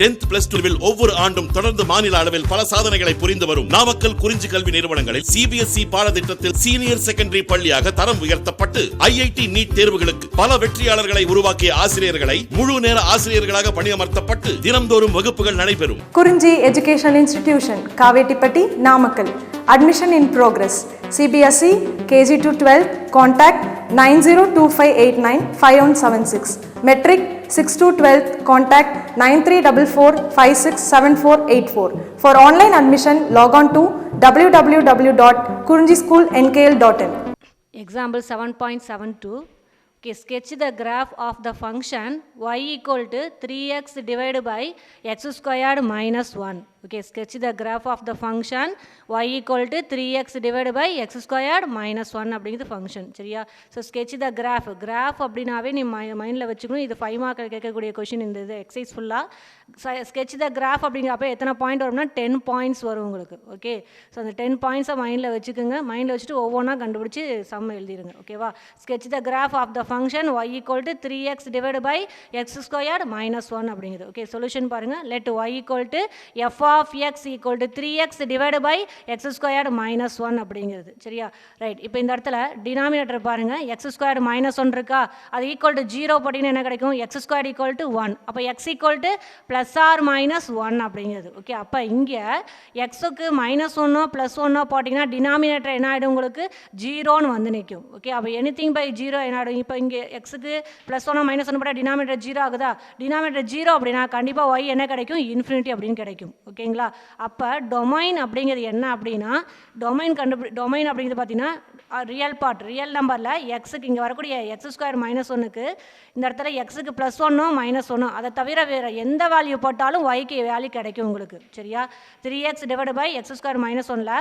10th plus 2 ஒவ்வொரு ஆண்டும் தொடர்ந்து மாநில அளவில் பல சாதனைகளை புரிந்து வரும் நாமக்கல் குறிஞ்சி கல்வி நிறுவனங்களில் CBSE பாடத்திட்டத்தில் சீனியர் செகண்டரி பள்ளியாக தரம் உயர்த்தப்பட்டு IIT நீட் தேர்வுகளுக்கு பல வெற்றியாளர்களை உருவாக்கிய ஆசிரியர்களை முழு நேர ஆசிரியர்களாக பணியமர்த்தப்பட்டு தினம்தோறும் வகுப்புகள் நடைபெறும். குறிஞ்சி educational institution, Kavettipatti, Namakkal. Admission in progress. CBSE KG to 12. Contact 9025895176. Metric 6 to 12. Contact 9344567484. For online admission, log on to www.kurinjischoolnkl.in. Example 7.72. Okay, sketch the graph of the function y equal to 3x divided by x squared minus 1. Okay, sketch the graph of the function y equal to 3x divided by x squared minus 1 அப்படிங்கிறது function. சரியா? So sketch the graph. graph அப்படின்னாவே நீ மைண்டில் வச்சுக்கணும். இது 5 mark கேட்கக்கூடிய question. இந்த இது எக்ஸசைஸ் ஃபுல்லாக sketch the graph அப்படிங்கிறப்ப எத்தனை பாயிண்ட் வரும்னா 10 பாயிண்ட்ஸ் வரும் உங்களுக்கு. ஓகே, ஸோ அந்த 10 பாயிண்ட்ஸை மைண்டில் வச்சுக்கோங்க. மைண்டில் வச்சுட்டு ஒவ்வொன்றா கண்டுபிடிச்சி சம் எழுதிடுங்க. ஓகேவா? sketch the graph of the function y equal to 3x divided by x squared minus 1 அப்படிங்கிறது. ஓகே, சொல்யூஷன் பாருங்கள். let y equal to f of x equal to 3x divided by x squared minus 1 அப்படிங்கிறது. சரியா? Right. இப்போ இந்த இடத்துல denominator பாருங்கள். x squared minus 1 இருக்கா, அது ஈக்குவல் டு 0 போட்டிங்கன்னா என்ன கிடைக்கும்? x squared equal to 1. அப்போ x equal to plus or minus 1 அப்படிங்கிறது. ஓகே, அப்போ இங்கே எக்ஸுக்கு மைனஸ் 1 ப்ளஸ் 1 போட்டிங்கன்னா டினாமினேட்டர் என்ன ஆகிடும்? உங்களுக்கு 0ன்னு வந்து நிற்கும். ஓகே, அப்போ எனிதிங் பை 0 என்ன ஆகிடும்? இப்போ இங்கே எக்ஸுக்கு ப்ளஸ் 1 மைனஸ் 1 போட்டால் டினாமினேட்டர் 0 ஆகுதா? டினாமினேட்டர் 0 அப்படின்னா கண்டிப்பாக y என்ன கிடைக்கும்? இன்ஃபினிட்டி அப்படின்னு கிடைக்கும். ஓகேங்களா? அப்போ டொமைன் அப்படிங்கிறது என்ன அப்படின்னா, டொமைன் அப்படிங்கிறது பார்த்தீங்கன்னா ரியல் பார்ட், ரியல் நம்பரில் எக்ஸுக்கு இங்கே வரக்கூடிய எக்ஸ் ஸ்கொயர் மைனஸ் 1க்கு இந்த இடத்துல எக்ஸுக்கு ப்ளஸ் 1 மைனஸ் 1 அதை தவிர வேறு எந்த வேல்யூ போட்டாலும் ஒய்க்கு வேல்யூ கிடைக்கும் உங்களுக்கு. சரியா? 3x divide by X square minus 1ல்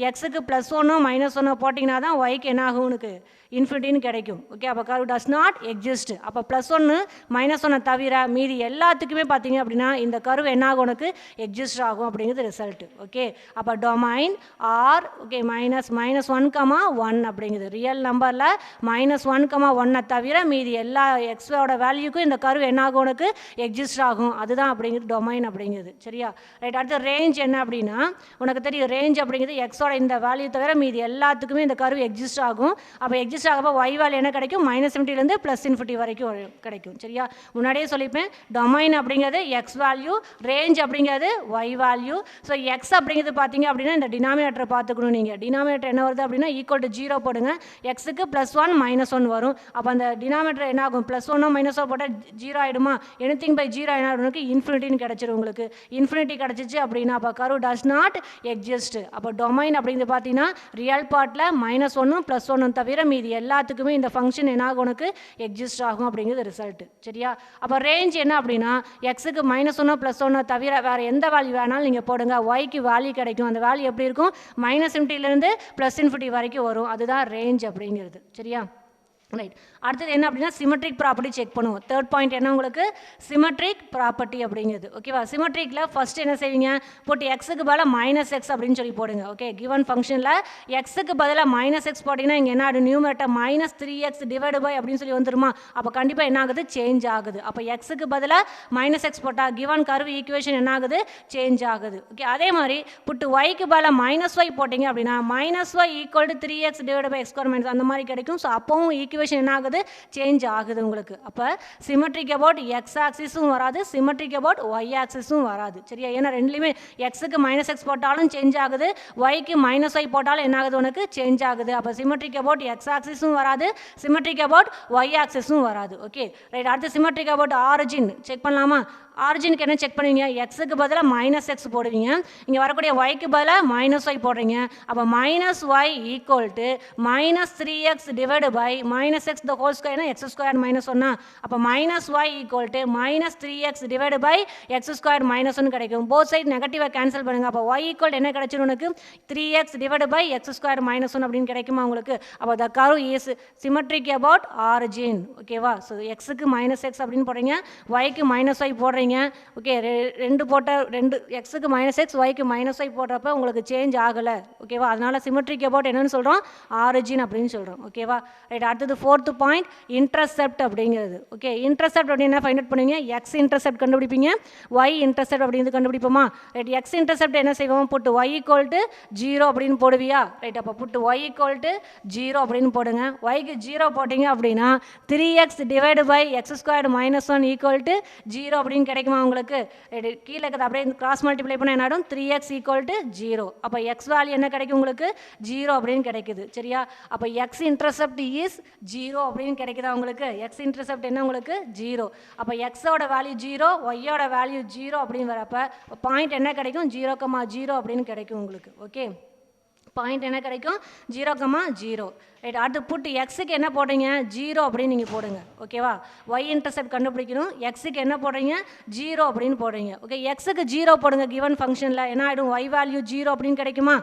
எக்ஸுக்கு ப்ளஸ் 1 மைனஸ் 1 போட்டிங்கன்னா தான் ஒய்க்கு என்ன ஆகும்? உனக்கு இன்ஃபினிட்டின்னு கிடைக்கும். ஓகே, அப்போ கர்வ் டஸ் நாட் எக்ஸிஸ்ட். அப்போ ப்ளஸ் 1 மைனஸ் 1 தவிர மீதி எல்லாத்துக்குமே பார்த்தீங்க அப்படின்னா இந்த கர்வ் என்ன ஆகும்? உனக்கு எக்ஸிஸ்ட் ஆகும் அப்படிங்கிறது ரிசல்ட். ஓகே, அப்போ டொமைன் ஆர் ஓகே மைனஸ் 1,1 அப்படிங்கிறது ரியல் நம்பரில் -1,1 தவிர மீதி எல்லா எக்ஸோட வேல்யூக்கும் இந்த கர்வ் என்ன ஆகும்? உனக்கு எக்ஸிஸ்ட் ஆகும். அதுதான் அப்படிங்கிறது டொமைன் அப்படிங்கிறது. சரியா? ரைட். அடுத்த ரேஞ்ச் என்ன அப்படின்னா, உனக்கு தெரியும் ரேஞ்ச் அப்படிங்கிறது எக்ஸோட இந்த வேல்யூ தவிர மீதி எல்லாத்துக்குமே இந்த கர்வ் எக்ஸிஸ்ட் ஆகும். அப்போ எக்ஸிஸ்ட் ஆகப்போ y வேல்யூ என்ன கிடைக்கும்? -∞ +∞ வரைக்கும் கிடைக்கும். சரியா? முன்னாடியே சொல்லிப்பேன், டொமைன் அப்படிங்கிறது எக்ஸ் வேல்யூ, ரேஞ்ச் அப்படிங்கிறது y வேல்யூ. ஸோ எக்ஸ் அப்படிங்கிறது பார்த்தீங்க அப்படின்னா இந்த டினாமினேட்டரை பார்த்துக்கணும். நீங்கள் டினாமினேட்டர் என்ன வருது அப்படின்னா ஈக்குவல் டு 0 போடுங்க. எக்ஸுக்கு +1 -1 வரும். அப்போ அந்த டினாமினேட்டர் என்ன ஆகும்? +1 -1 போட்டால் 0 ஆகிடுமா? எனிதிங் பை 0 என்ன ஆகும்? இன்ஃபினிட்டின்னு கிடச்சிடும் உங்களுக்கு. இன்ஃபினிட்டி கிடச்சிச்சு அப்படின்னா அப்போ கர்வ் டஸ் நாட் எக்ஸிஸ்ட். அப்போ டொமைன் அப்படிங்கிறது பார்த்தீங்கன்னா ரியல் பார்ட்டில் -1 +1 தவிர மீதி எல்லாத்துக்குமே இந்த ஃபங்க்ஷன் என்ன ஆகும்? உனக்கு எக்ஸிஸ்ட் ஆகும் அப்படிங்கிறது ரிசல்ட். சரியா? அப்போ ரேஞ்ச் என்ன அப்படின்னா எக்ஸுக்கு -1 +1 தவிர வேறு எந்த வேல்யூ வேணாலும் நீங்கள் போடுங்க, ஒய்க்கு வேல்யூ கிடைக்கும். அந்த வேல்யூ எப்படி இருக்கும்? -∞ +∞ வரைக்கும் வரும். அதுதான் ரேஞ்ச் அப்படிங்கிறது. சரியா? ரைட். அடுத்தது என்ன அப்படின்னா சிமெட்ரிக் ப்ராப்பர்ட்டி செக் பண்ணுவோம். தேர்ட் பாயிண்ட் என்ன உங்களுக்கு? சிமெட்ரிக் ப்ராப்பர்ட்டி அப்படிங்கிறது. ஓகேவா? சிமெட்ரிக்கில் ஃபஸ்ட்டு என்ன செய்வீங்க? போட்டு எக்ஸுக்கு பதிலாக -x அப்படின்னு சொல்லி போடுங்க. ஓகே, கிவன் ஃபங்க்ஷனில் எக்ஸுக்கு பதிலாக -x போட்டிங்கன்னா இங்கே என்ன ஆகும்? நியூமரேட்டர் -3x டிவைடு பை அப்படின்னு சொல்லி வந்துருமா? அப்போ கண்டிப்பாக என்ன ஆகுது? சேஞ்ச் ஆகுது. அப்போ எக்ஸுக்கு பதிலாக -x போட்டால் கிவன் கர்வ் ஈக்குவேஷன் என்ன ஆகுது? சேஞ்ச் ஆகுது. ஓகே, அதே மாதிரி புட்டு ஒய்க்கு பதிலாக -y போட்டிங்க அப்படின்னா -y equal to 3x divide by x² அந்த மாதிரி கிடைக்கும். ஸோ அப்போவும் ஈக்குவேஷன் என்ன ஆகுது? சேஞ்ச் ஆகுது உங்களுக்கு. அப்போ சிமெட்ரிக் அபவுட் எக்ஸ் ஆக்சிஸும் வராது, சிமெட்ரிக் அபவுட் ஒய் ஆக்சிஸும் வராது. சரியா? ஏன்னா ரெண்டுலேயுமே எக்ஸுக்கு -x போட்டாலும் சேஞ்ச் ஆகுது, ஒய்க்கு -y போட்டாலும் என்ன ஆகுது? உனக்கு சேஞ்ச் ஆகுது. அப்போ சிமெட்ரிக் அபவுட் எக்ஸ் ஆக்சிஸும் வராது, சிமெட்ரிக் அபவுட் ஒய் ஆக்சிஸும் வராது. Okay, right. அடுத்து சிமெட்ரிக் அபவுட் ஆரிஜின் செக் பண்ணலாமா? ஆரிஜினுக்கு என்ன செக் பண்ணுவீங்க? எக்ஸுக்கு பதிலாக -x போடுவீங்க, இங்கே வரக்கூடிய ஒய்க்கு பதிலாக -y போடுறீங்க. அப்போ -y equal to -3x divide by -x the whole ஸ்கொயர்னா x² -1. அப்போ -y equal to -3x divide by x² -1 கிடைக்கும். போத் சைட் நெகட்டிவாக கேன்சல் பண்ணுங்கள். அப்போ y ஈக்குவல் என்ன கிடைச்சிடும் உனக்கு? 3x டிவைடு பை x² -1 அப்படின்னு கிடைக்குமா உங்களுக்கு? அப்போ த curve is symmetric about origin. ஓகேவா? ஸோ எக்ஸுக்கு -x அப்படின்னு போடுறீங்க, ஒய்க்கு -y போடுறீங்க. பண்ணீங்க ஓகே ரெண்டு எக்ஸுக்கு -x ஒய்க்கு -y போடுறப்ப உங்களுக்கு சேஞ்ச் ஆகலை ஓகேவா. அதனால் சிமெட்ரிக் அபவுட் என்னன்னு சொல்கிறோம், ஆரிஜின் அப்படின்னு சொல்கிறோம் ஓகேவா. ரைட், அடுத்தது 4th பாயிண்ட் இன்டர்செப்ட் அப்படிங்கிறது. ஓகே, இன்டர்செப்ட் அப்படின்னு ஃபைண்ட் அவுட் பண்ணுவீங்க, எக்ஸ் இன்டர்செப்ட் கண்டுபிடிப்பீங்க, ஒய் இன்டர்செப்ட் அப்படின்னு கண்டுபிடிப்போமா. ரைட், எக்ஸ் இன்டர்செப்ட் என்ன செய்வோம், புட்டு y = 0 அப்படின்னு போடுவியா. ரைட், அப்போ புட்டு y = 0 அப்படின்னு போடுங்க. yக்கு 0 போட்டிங்க அப்படின்னா 3x / x² - 1 = 0 அப்படின்னு கிடைக்குமா உங்களுக்கு. ரைட், கீழே இருக்கிறது அப்படியே கிராஸ் மல்டிப்ளை பண்ண என்ன ஆகிடும், 3x = 0. அப்போ எக்ஸ் வேல்யூ என்ன கிடைக்கும் உங்களுக்கு, 0 அப்படின்னு கிடைக்குது சரியா. அப்போ எக்ஸ் இன்டர்செப்ட் இஸ் 0 அப்படின்னு கிடைக்குதா உங்களுக்கு. எக்ஸ் இன்டர்செப்ட் என்ன உங்களுக்கு 0. அப்போ எக்ஸோட வேல்யூ 0, ஒய்யோட வேல்யூ 0 அப்படின்னு வரப்போ பாயிண்ட் என்ன கிடைக்கும், 0,0 அப்படின்னு கிடைக்கும் உங்களுக்கு. ஓகே, பாயிண்ட் என்ன கிடைக்கும், 0,0. ரைட், அடுத்து புட்டு எக்ஸுக்கு என்ன போடுறீங்க, 0 அப்படின்னு நீங்கள் போடுங்க ஓகேவா. ஒய் இன்டர்செப்ட் கண்டுபிடிக்கணும், எக்ஸுக்கு என்ன போடுறீங்க, 0 அப்படின்னு போடுறீங்க. ஓகே, எக்ஸுக்கு 0 போடுங்க கிவன் ஃபங்க்ஷனில், என்ன ஆகிடும், ஒய் வேல்யூ 0 அப்படின்னு கிடைக்குமா.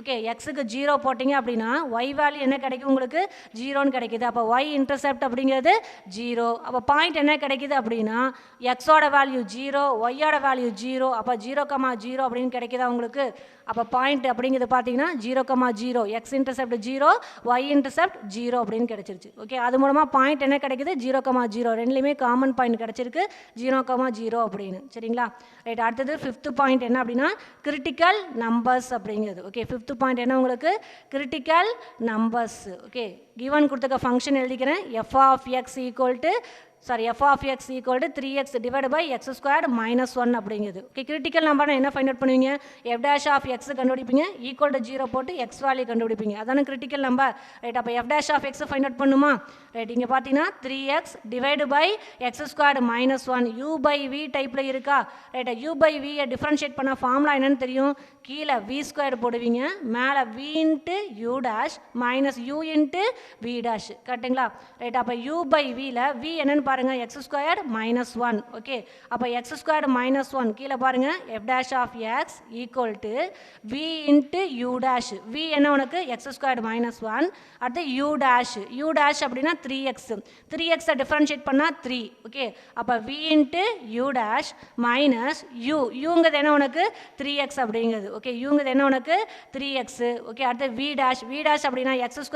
ஓகே, எக்ஸுக்கு 0 போட்டிங்க அப்படின்னா ஒய் வேல்யூ என்ன கிடைக்கும் உங்களுக்கு, 0ன்னு கிடைக்குது. அப்போ ஒய் இன்டர்செப்ட் அப்படிங்கிறது 0. அப்போ பாயிண்ட் என்ன கிடைக்குது அப்படின்னா எக்ஸோட வேல்யூ 0, ஒய்யோட வேல்யூ 0. அப்போ 0,0 அப்படின்னு கிடைக்குதா உங்களுக்கு. அப்போ பாயிண்ட் அப்படிங்கிறது பார்த்தீங்கன்னா 0,0, எக்ஸ் இன்டர்செப்ட் 0, ஒய் இன்டர்செப்ட் 0 அப்படின்னு கிடைச்சிருச்சு. ஓகே, அது மூலமாக பாயிண்ட் என்ன கிடைக்குது, 0,0. ரெண்டுலேயுமே காமன் பாயிண்ட் கிடைச்சிருக்கு 0,0 அப்படின்னு சரிங்களா. ரைட், அடுத்தது 5th பாயிண்ட் என்ன அப்படின்னா கிரிட்டிக்கல் நம்பர்ஸ் அப்படிங்கிறது. ஓகே, 5th பாயிண்ட் என்ன உங்களுக்கு, கிரிட்டிக்கல் நம்பர்ஸ். ஓகே, கிவன் கொடுத்துக்க ஃபங்க்ஷன் எழுதிக்கிறேன், f of x = 3x / x² - 1 அப்படிங்கிறது. ஓகே, கிரிட்டிக்கல் நம்பர்னா என்ன ஃபைண்ட் அவுட் பண்ணுவீங்க, f' கண்டுபிடிப்பீங்க, =0 போட்டு எக்ஸ் வேல்யூ கண்டுபிடிப்பீங்க, அதான கிரிட்டிக்கல் நம்பர். ரைட், அப்போ f' ஃபைண்ட் அவுட் பண்ணுமா. ரைட், இங்கே பார்த்தீங்கன்னா 3x / x² - 1 u/v டைப்பில் இருக்கா. ரைட், u/v டிஃப்ரென்ஷியேட் பண்ண ஃபார்முலா என்னன்னு தெரியும், கீழே v² போடுவீங்க, மேலே v × u' - u × v' கரெக்டுங்களா. ரைட், அப்போ u/vல v என்னன்னு பாருங்க, x² - 1. ஓகே, அப்போ x² - 1 கீழே பாருங்க, f' of x = v × u'. v என்ன உனக்கு, x² - 1. அடுத்து u' அப்படின்னா 3x டிஃபரன்ஷியேட் பண்ணா 3. ஓகே, அப்போ v × u' - uங்கிறது என்ன உனக்கு 3x அப்படிங்கிறது. ஓகே, uங்கிறது என்ன உனக்கு 3x. ஓகே, அடுத்து v' அப்படின்னா x² -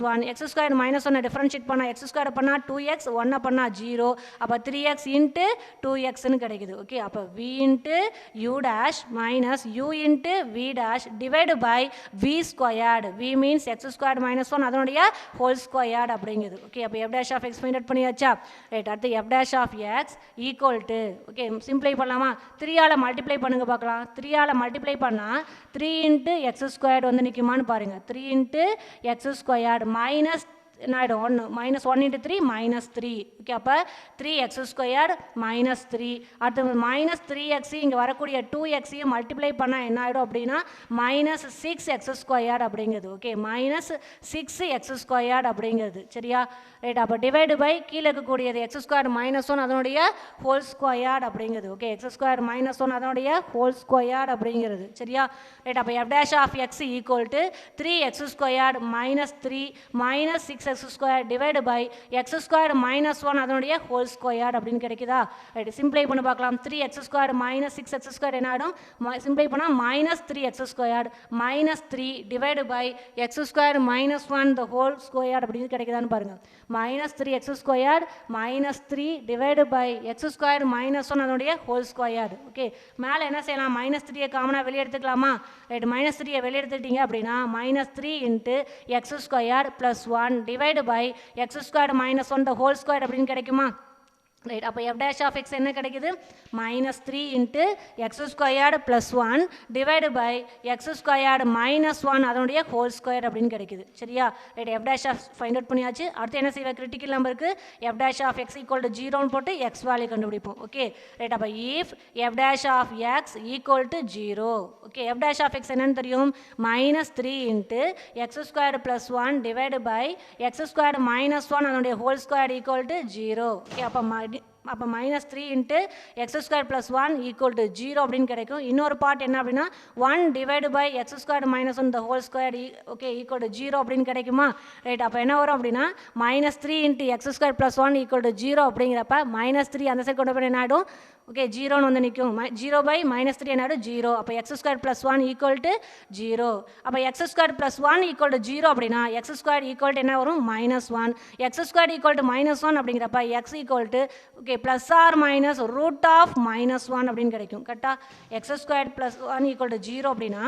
1. x² - 1 டிஃபரன்ஷியேட் பண்ணா x² பண்ணா 2x, 1 பண்ணா 0. அப்போ 3x × 2xன்னு கிடைக்குது. ஓகே, அப்போ v × u' - u × v' / v². v means x² - 1 அதனுடைய ஹோல் ஸ்கொயர்ட் அப்படிங்கிறது. ஓகே, அப்போ f' of x find out பண்ணியாச்சா. ரைட், அடுத்து f' of x = ஓகே சிம்பிளை பண்ணலாமா, 3ஆல் மல்டிப்ளை பண்ணுங்க பார்க்கலாம். 3ஆல் மல்டிப்ளை பண்ணால் 3 × x² வந்து நிற்குமான்னு பாருங்கள். 3 × x² மைனஸ் என்ன ஆகிடும், 1 -1 × 3 -3. ஓகே, அப்போ 3x² -3. அடுத்து -3x இங்கே வரக்கூடிய 2xையும் மல்டிப்ளை பண்ணால் என்ன ஆகிடும் அப்படின்னா -6x² அப்படிங்கிறது. ஓகே, -6x² அப்படிங்கிறது சரியா. ரைட், அப்போ டிவைடு பை கீழே இருக்கக்கூடியது x² - 1 அதனுடைய ஹோல் ஸ்கொயர்ட் அப்படிங்கிறது. ஓகே, x² - 1 அதனுடைய ஹோல் ஸ்கொயர்ட் அப்படிங்கிறது சரியா. ரைட், அப்போ f' of x = 3x² - 3 -6x² divide by x² - 1 அதனுடைய ஹோல் ஸ்கொயர்ட் அப்படின்னு கிடைக்குதா. ரைட், சிம்பிளை பண்ணி பார்க்கலாம். 3x² - 6x² என்ன ஆகிடும், சிம்பிளை பண்ணால் -3x² -3 divide by x² - 1 the whole square அப்படின்னு கிடைக்குதான்னு பாருங்க. -3x² -3 டிவைடு பை x² - 1 அதனுடைய ஹோல் ஸ்கொயர்ட். ஓகே, மேலே என்ன செய்யலாம், -3 காமனாக வெளியே எடுத்துக்கலாமா. ரைட், -3 வெளியே எடுத்துக்கிட்டீங்க அப்படின்னா -3 × x² + 1 divide by x² - 1 the whole square அப்படின்னு கிடைக்குமா. ரைட், அப்போ f' of x என்ன கிடைக்குது, -3 × x² + 1 டிவைடு பை x² - 1 அதனுடைய ஹோல் ஸ்கொயர் அப்படின்னு கிடைக்குது சரியா. Right, f' of find out பண்ணியாச்சு. அடுத்து என்ன செய்வோம், கிரிட்டிக்கல் நம்பருக்கு f' of x = 0ன்னு போட்டு எக்ஸ் வேல்யூ கண்டுபிடிப்போம். ஓகே, ரைட், அப்போ if f' of x = 0. Okay, f' of x என்னன்னு தெரியும், -3 × x² + 1 டிவைடு பை x² - 1 அதனுடைய ஹோல் ஸ்கொயர் = 0. ஓகே, அப்போ அப்போ -3 இன்ட்டு x² + 1 ஈக்குவல் டு 0 அப்படின்னு கிடைக்கும். இன்னொரு பார்ட் என்ன அப்படின்னா 1 divide by x² - 1 the whole square okay equal to 0 அப்படின்னு கிடைக்குமா? ரைட், அப்போ என்ன வரும் அப்படின்னா -3 இன்ட்டு x² + 1 ஈக்குவல் டு 0 அப்படிங்கிறப்ப -3 அந்த சைடு கொண்டு போய் என்ன ஆகிடும்? ஓகே, 0ன்னு வந்து நிற்கும். 0 பை -3 என்ன ஆகிடும்? 0. அப்போ x² + 1 ஈக்குவல் டு 0. அப்போ x² + 1 ஈக்குவல் டு 0 அப்படின்னா x² ஈக்குவல் டு என்ன வரும்? -1. x² ஈக்குவல் டு -1 அப்படிங்கிறப்ப x equal to okay plus or minus root of -1 அப்படின்னு கிடைக்கும். கரெக்டாக x² + 1 ஈக்குவல் டு 0 அப்படின்னா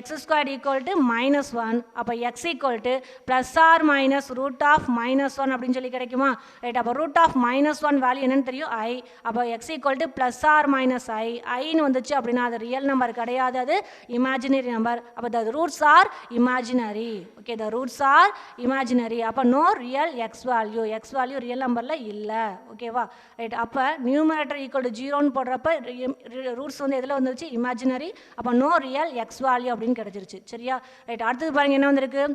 x² ஈக்குவல் டு -1. அப்போ x equal to plus or minus root of -1 அப்படின்னு சொல்லி கிடைக்குமா? ரைட், அப்போ ரூட் ஆஃப் -1 வேல்யூ என்னன்னு தெரியும்? i. அப்போ x equal to plus or minus i. ஐன்னு வந்துச்சு அப்படின்னா அது ரியல் நம்பர் கிடையாது, அது இமேஜினரி நம்பர். அப்போ the roots are imaginary. Okay, the roots are imaginary. அப்போ no real X value. X value real நம்பரில் இல்லை. ஓகேவா? ரைட், அப்போ நியூமரேட்டர் ஈக்குவல் டு 0ன்னு போடுறப்ப ரூட்ஸ் வந்து எதில் வந்துருச்சு? இமேஜினரி. அப்போ நோ ரியல் எக்ஸ் வேல்யூ அப்படின்னு கிடச்சிருச்சு. சரியா? ரைட், அடுத்தது பாருங்கள் என்ன வந்திருக்கு?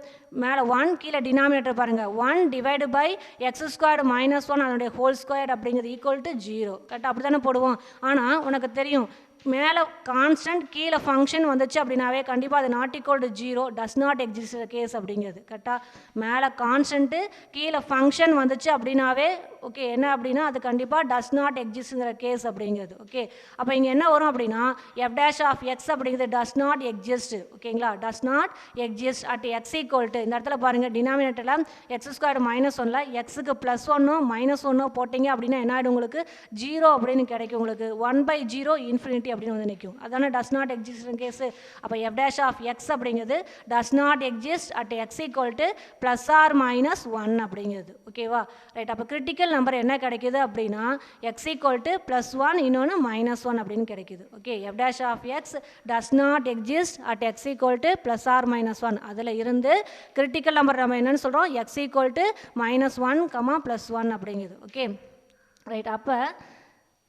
மேலே 1 கீழே டினாமினேட்டர் பாருங்கள். 1 டிவைடு பை x² - 1 அதனுடைய ஹோல் ஸ்கொயர் அப்படிங்கிறது ஈக்குவல் டு 0. கரெக்டாக அப்படி தானே போடுவோம். ஆனால் உனக்கு தெரியும் மேலே கான்ஸ்டன்ட் கீழே ஃபங்க்ஷன் வந்துச்சு அப்படின்னாவே கண்டிப்பாக அது not equal to 0 does not exist case அப்படிங்கிறது. கரெக்டாக மேலே கான்ஸ்டன்ட்டு கீழே ஃபங்க்ஷன் வந்துச்சு அப்படின்னாவே ஓகே என்ன அப்படின்னா அது கண்டிப்பாக டஸ் நாட் எக்ஸிஸ்ட்ங்கிற கேஸ் அப்படிங்கிறது. ஓகே, அப்போ இங்கே என்ன வரும் அப்படின்னா f' அப்படிங்கிறது டஸ் நாட் எக்ஸிஸ்ட். ஓகேங்களா? Does not exist at x equal to இந்த இடத்துல பாருங்கள் டினாமினேட்டரில் x² - 1ல் எக்ஸுக்கு +1 -1 போட்டிங்க அப்படின்னா என்ன ஆகிடும்? உங்களுக்கு 0 அப்படின்னு கிடைக்கும். உங்களுக்கு 1/0 இன்ஃபினிட்டி அப்படின்னு வந்து நிற்கும். அதான டஸ் நாட் எக்ஸிஸ்ட் கேஸு. அப்போ f' அப்படிங்கிறது does not exist at x equal to plus or -1 அப்படிங்கிறது. ஓகேவா? ரைட், அப்போ கிரிட்டிக்கல் நம்பர் என்ன கிடைக்குது அப்படின்னா x ஈக்குவல் டு +1 இன்னொன்று -1 அப்படின்னு கிடைக்குது. Okay, f' does not exist at x equal to plus or -1 அதில் இருந்து கிரிட்டிக்கல் நம்பர் நம்ம என்னன்னு சொல்கிறோம்? x ஈக்குவல் டு -1, +1 அப்படிங்குது. ஓகே ரைட், அப்போ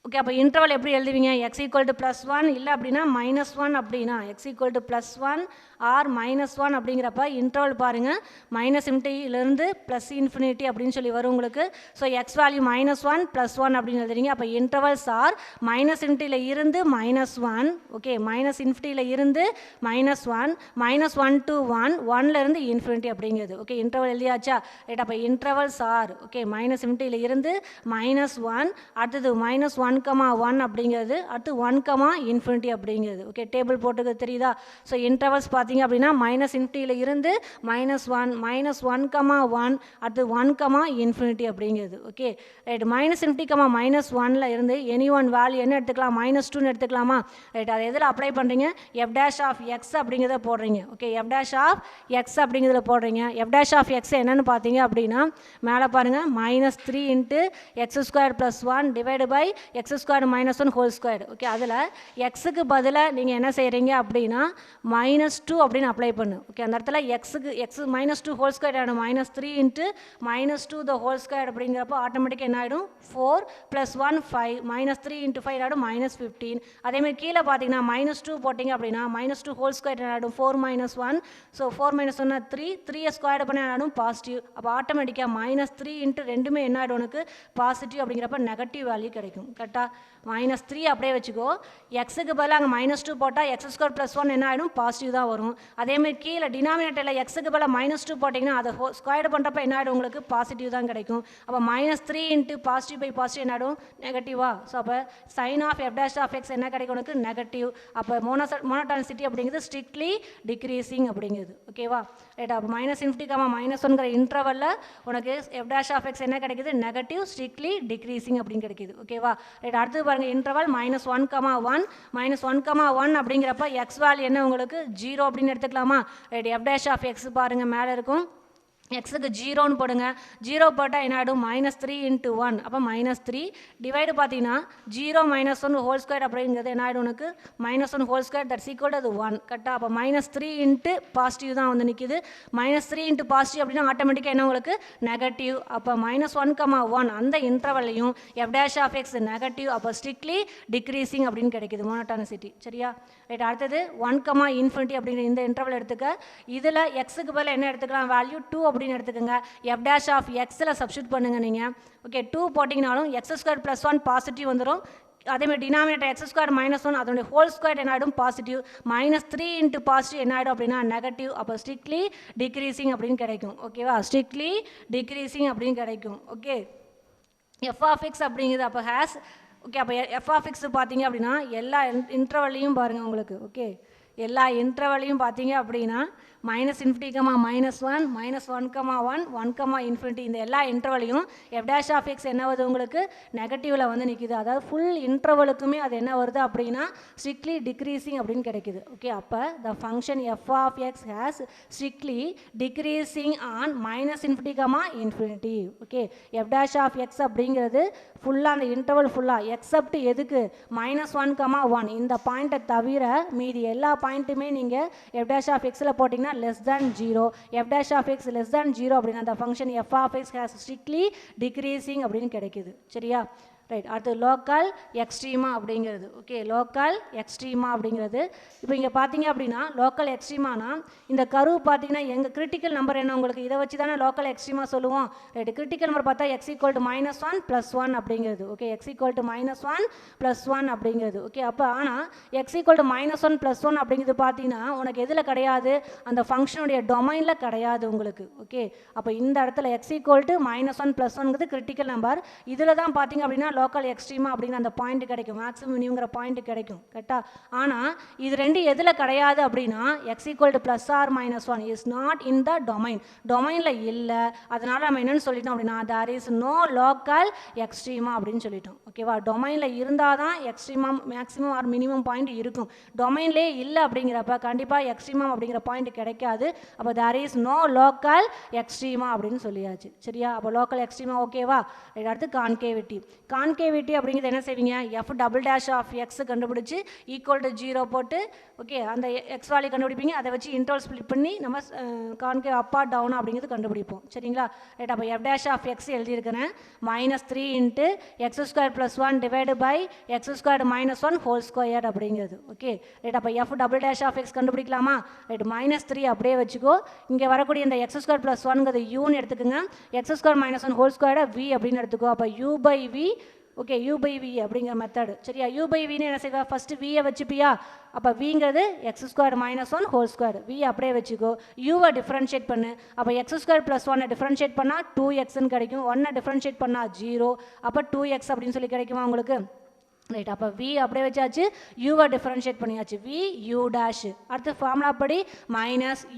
ஓகே அப்போ இன்டர்வல் எப்படி எழுதுவீங்க? x ஈக்குவல் டு +1 இல்லை அப்படின்னா -1 அப்படின்னா x ஈக்குவல் டு +1 ஆர் -1 அப்படிங்கிறப்ப இன்டர்வல் பாருங்கள் -இன்ஃபினிட்டியிலிருந்து +∞ அப்படின்னு சொல்லி வரும் உங்களுக்கு. ஸோ எக்ஸ் வேல்யூ -1 +1 அப்படின்னு எழுதுறீங்க. அப்போ இன்டர்வல்ஸ் ஆர் -∞ இருந்து -1 ஓகே -∞ இருந்து -1 -1 to 1 1லேருந்து ∞ அப்படிங்கிறது. ஓகே இன்டர்வல் எழுதியாச்சா? ரைட், அப்போ இன்டர்வல்ஸ் ஆர் ஓகே -∞ இருந்து -1 அடுத்தது -1 1 அப்படிங்கிறது அடுத்து 1, அப்படிங்கிறது. ஓகே டேபிள் போட்டுக்கு தெரியுதா? ஸோ இன்டர்வல்ஸ் பார்த்தீங்க அப்படின்னா -∞ இருந்து -1 -1, அடுத்து 1, அப்படிங்கிறது. ஓகே ரைட், -∞, -1ல் இருந்து எனி ஒன் வேல்யூ என்ன எடுத்துக்கலாம்? -2ன்னு எடுத்துக்கலாமா? ரைட், அதை எதில் அப்ளை பண்ணுறீங்க? f' அப்படிங்கிறத போடுறீங்க. ஓகே f' அப்படிங்கிறத போடுறீங்க. f' என்னன்னு பார்த்தீங்க அப்படின்னா மேலே பாருங்கள் -3 into x² + 1 divide by x² - 1 whole square. Okay அதில் எக்ஸுக்கு பதிலாக நீங்கள் என்ன செய்கிறீங்க அப்படின்னா -2 அப்படின்னு அப்ளை பண்ணு. ஓகே அந்த இடத்துல எக்ஸ் -2 ஹோல் ஸ்கொயர் ஆகிடும். -3 இன்ட்டு -2 த ஹோல் ஸ்கொயர் அப்படிங்கிறப்போ ஆட்டோமேட்டிக்காக என்ன ஆகிடும்? 4 + 1 5 -3 இன்ட்டு 5 ஆகிடும் -15. அதேமாதிரி கீழே பார்த்தீங்கன்னா -2 போட்டிங்க அப்படின்னா -2 ஹோல் ஸ்கொயர் ஆகிடும் 4 - 1. ஸோ 4 - 1 3 ஸ்கொயர் பண்ணி ஆகிடும் பாசிட்டிவ். அப்போ ஆட்டோமேட்டிக்காக -3 இன்ட்டு ரெண்டுமே என்ன ஆகிடும்? உனக்கு பாசிட்டிவ் அப்படிங்கிறப்ப நெகட்டிவ் வேல்யூ கிடைக்கும். கரெக்டாக -3 அப்படியே வச்சுக்கோ. எக்ஸுக்கு பதிலாக அங்கே -2 போட்டால் x² + 1 என்ன ஆகிடும்? பாசிட்டிவ் தான் வரும். அதேமாதிரி கீழே டினாமினேட்டரில் எக்ஸுக்கு பதிலாக -2 போட்டிங்கன்னா அதை ஸ்கொயர் பண்ணுறப்ப என்ன ஆகிடும்? உங்களுக்கு பாசிட்டிவ் தான் கிடைக்கும். அப்போ -3 இன்ட்டு பாசிட்டிவ் பை பாசிட்டிவ் என்ன ஆகிடும்? நெகட்டிவா. ஸோ அப்போ சைன் ஆஃப் f' என்ன கிடைக்கும்? உனக்கு நெகட்டிவ். அப்போ மோனோடானிசிட்டி அப்படிங்கிறது ஸ்ட்ரிக்ட்லி டிக்ரீசிங் அப்படிங்கிறது. ஓகேவா? ரைட், அப்போ -∞, -1ங்கிற இன்டர்வலில் உனக்கு f' என்ன கிடைக்குது? நெகட்டிவ் ஸ்ட்ரிக்ட்லி டிக்ரீசிங் அப்படின்னு கிடைக்குது. ஓகேவா? ரைட், அடுத்து பாருங்கள் இன்டர்வல் -1, -1 அப்படிங்கிறப்ப எக்ஸ் வேல்யூ என்ன உங்களுக்கு? 0 அப்படின்னு எடுத்துக்கலாமா? ரைட், f' பாருங்கள் மேலே இருக்கும். எக்ஸுக்கு 0ன்னு போடுங்க. 0 போட்டால் என்ன ஆகிடும்? -3 இன்ட்டு 1 அப்போ -3 டிவைடு பார்த்தீங்கன்னா 0 - 1 ஹோல் ஸ்கொயர் அப்படிங்கிறது என்ன ஆகிடும்? உனக்கு -1 whole square that's equal to அது 1. கரெக்டாக அப்போ -3 இன்ட்டு பாசிட்டிவ் தான் வந்து நிற்கிது. -3 இன்ட்டு பாசிட்டிவ் அப்படின்னா ஆட்டோமேட்டிக்காக என்ன உங்களுக்கு? நெகட்டிவ். அப்போ -1, 1 அந்த இன்டர்வல்லையும் f' நெகட்டிவ். அப்போ ஸ்ட்ரிக்ட்லி டிக்ரீசிங் அப்படின்னு கிடைக்குது மோனோடானிசிட்டி. சரியா? ரைட், அடுத்தது 1, ∞ அப்படிங்கிற இந்த இன்டர்வல் எடுத்துக்க. இதில் எக்ஸுக்கு பதில் என்ன எடுத்துக்கலாம்? வேல்யூ 2 அப்படின்னு எடுத்துக்கோங்க. எஃப் டேஷ் ஆஃப் எக்ஸில் சப்ஸ்டியூட் பண்ணுங்க நீங்கள். ஓகே 2 போட்டிங்கனாலும் எக்ஸ் ஸ்கொயர் ப்ளஸ் 1 பாசிட்டிவ் வந்துடும். அதேமாதிரி டினாமினேட்டர் எக்ஸ் ஸ்கொயர் மைனஸ் 1 அதனுடைய ஹோல் ஸ்கொயர் என்ன ஆகிடும் பாசிட்டிவ். -3 இன்ட்டு பாசிட்டிவ் என்ன ஆகிடும் அப்படின்னா நெகட்டிவ். அப்போ ஸ்ட்ரிக்ட்லி டிக்ரீசிங் அப்படின்னு கிடைக்கும். ஓகேவா, ஸ்ட்ரிக்ட்லி டிக்ரீசிங் அப்படின்னு கிடைக்கும். ஓகே, எஃப் ஆஃப் எக்ஸ் அப்படிங்கிறது அப்போ ஹேஸ். ஓகே, அப்போ எஃப் ஆஃப் எக்ஸ் பார்த்தீங்க அப்படின்னா எல்லா இன்டர்வல்லையும் பாருங்கள் உங்களுக்கு. ஓகே, எல்லா இன்டர்வல்லையும் பார்த்தீங்க அப்படின்னா -∞, -1, -1, 1, ∞, இந்த எல்லா இன்டர்வலையும் எஃப் டேஷ் ஆஃப் எக்ஸ் என்ன வருது உங்களுக்கு நெகட்டிவில் வந்து நிற்கிது. அதாவது ஃபுல் இன்டர்வலுக்குமே அது என்ன வருது அப்படின்னா ஸ்ட்ரிக்ட்லி டிக்ரீசிங் அப்படின்னு கிடைக்குது. ஓகே, அப்போ the function F of X has strictly decreasing on -∞, okay, F dash of X அப்படிங்கிறது ஃபுல்லாக அந்த இன்டர்வல் ஃபுல்லாக எக்ஸப்ட் எதுக்கு -1, 1 இந்த பாயிண்ட்டை தவிர மீதி எல்லா பாயிண்ட்டுமே நீங்கள் எஃப் டேஷ் ஆஃப் எக்ஸில் போட்டிங்கன்னா less than 0. f dash of x less than 0 அப்படின்னா அந்த function f of x has strictly decreasing அப்படின்னு கிடைக்குது. சரியா, ரைட். அடுத்து லோக்கல் எக்ஸ்ட்ரீமா அப்படிங்கிறது. ஓகே, லோக்கல் எக்ஸ்ட்ரீமா அப்படிங்கிறது இப்போ இங்கே பார்த்தீங்க அப்படின்னா லோக்கல் எக்ஸ்ட்ரீமானா இந்த கருவு பார்த்தீங்கன்னா எங்கள் கிரிட்டிக்கல் நம்பர் என்ன உங்களுக்கு இதை வச்சு தானே லோக்கல் எக்ஸ்ட்ரீமா சொல்லுவோம். ரைட், கிரிட்டிக்கல் நம்பர் பார்த்தா x = -1 + 1 அப்படிங்கிறது. ஓகே, x = -1 + 1 அப்படிங்கிறது. ஓகே, அப்போ ஆனால் x = -1 + 1 அப்படிங்கிறது பார்த்தீங்கன்னா உனக்கு எதில் கிடையாது அந்த ஃபங்க்ஷனுடைய டொமைனில் கிடையாது உங்களுக்கு. ஓகே, அப்போ இந்த இடத்துல x = -1 + 1ங்கிறது கிரிட்டிக்கல் நம்பர். இதில் தான் பார்த்தீங்க அப்படின்னா லோக்கல் எக்ஸ்ட்ரீமா அப்படிங்கிற அந்த பாயிண்ட் கிடைக்கும், மேக்ஸிமம் மினிமம்ங்கிற பாயிண்ட் கிடைக்கும். கரெக்டா, ஆனால் இது ரெண்டு எதில் கிடையாது அப்படின்னா x = +or-1 is not in the domain, டொமைனில் இல்லை. அதனால் நம்ம என்னென்னு சொல்லிட்டோம் அப்படின்னா there is no local extrema அப்படின்னு சொல்லிட்டோம். ஓகேவா, டொமைனில் இருந்தால் தான் extremum maximum or minimum point இருக்கும். டொமைன்லே இல்லை அப்படிங்கிறப்ப கண்டிப்பாக எக்ஸ்ட்ரீமம் அப்படிங்கிற பாயிண்ட் கிடைக்காது. அப்போ there is no local extrema அப்படின்னு சொல்லியாச்சு. சரியா, அப்போ லோக்கல் எக்ஸ்ட்ரீமா. ஓகேவா, அடுத்து கான்கேவிட்டி. கான்கேவிட்டி அப்படிங்கிறது என்ன செய்வீங்க F double dash of X கண்டுபிடிச்சி = 0 போட்டு ஓகே அந்த எக்ஸ் வேல்யூ கண்டுபிடிப்பீங்க. அதை வச்சு இன்டர்வல் ஸ்ப்ளிட் பண்ணி நம்ம கான்கேவ் அப்பா டவுனா அப்படிங்கிறது கண்டுபிடிப்போம். சரிங்களா, ரைட். அப்போ எஃப் டேஷ் ஆஃப் எக்ஸ் எழுதியிருக்கிறேன் -3 into x² + 1 divide by x² - 1 whole square அப்படிங்கிறது. Okay, right. அப்போ F double dash of X கண்டுபிடிக்கலாமா. ரைட், -3 அப்படியே வச்சுக்கோ. இங்கே வரக்கூடிய இந்த x² + 1ங்கிறது யூன்னு எடுத்துக்கோங்க. x² - 1 ஹோல் ஸ்கொயரை v அப்படின்னு எடுத்துக்கோ. அப்போ u/v. ஓகே, u/v அப்படிங்கிற மெத்தடு. சரியா, u/vன்னு என்ன செய்வா ஃபஸ்ட்டு வியை வச்சுப்பியா. அப்போ விங்கிறது x² - 1 ஹோல் ஸ்கொயர். வி அப்படியே வச்சுக்கோ. யூவை டிஃப்ரென்ஷியேட் பண்ணு. அப்போ x² + 1 டிஃப்ரென்ஷியேட் பண்ணால் 2xன்னு கிடைக்கும். 1 டிஃப்ரென்ஷியேட் பண்ணால் 0. அப்போ 2x அப்படின்னு சொல்லி கிடைக்குமா உங்களுக்கு. ரைட், அப்போ v அப்படியே வச்சாச்சு, யூவை டிஃப்ரென்ஷியேட் பண்ணியாச்சு, v u டேஷ். அடுத்து ஃபார்முலா படி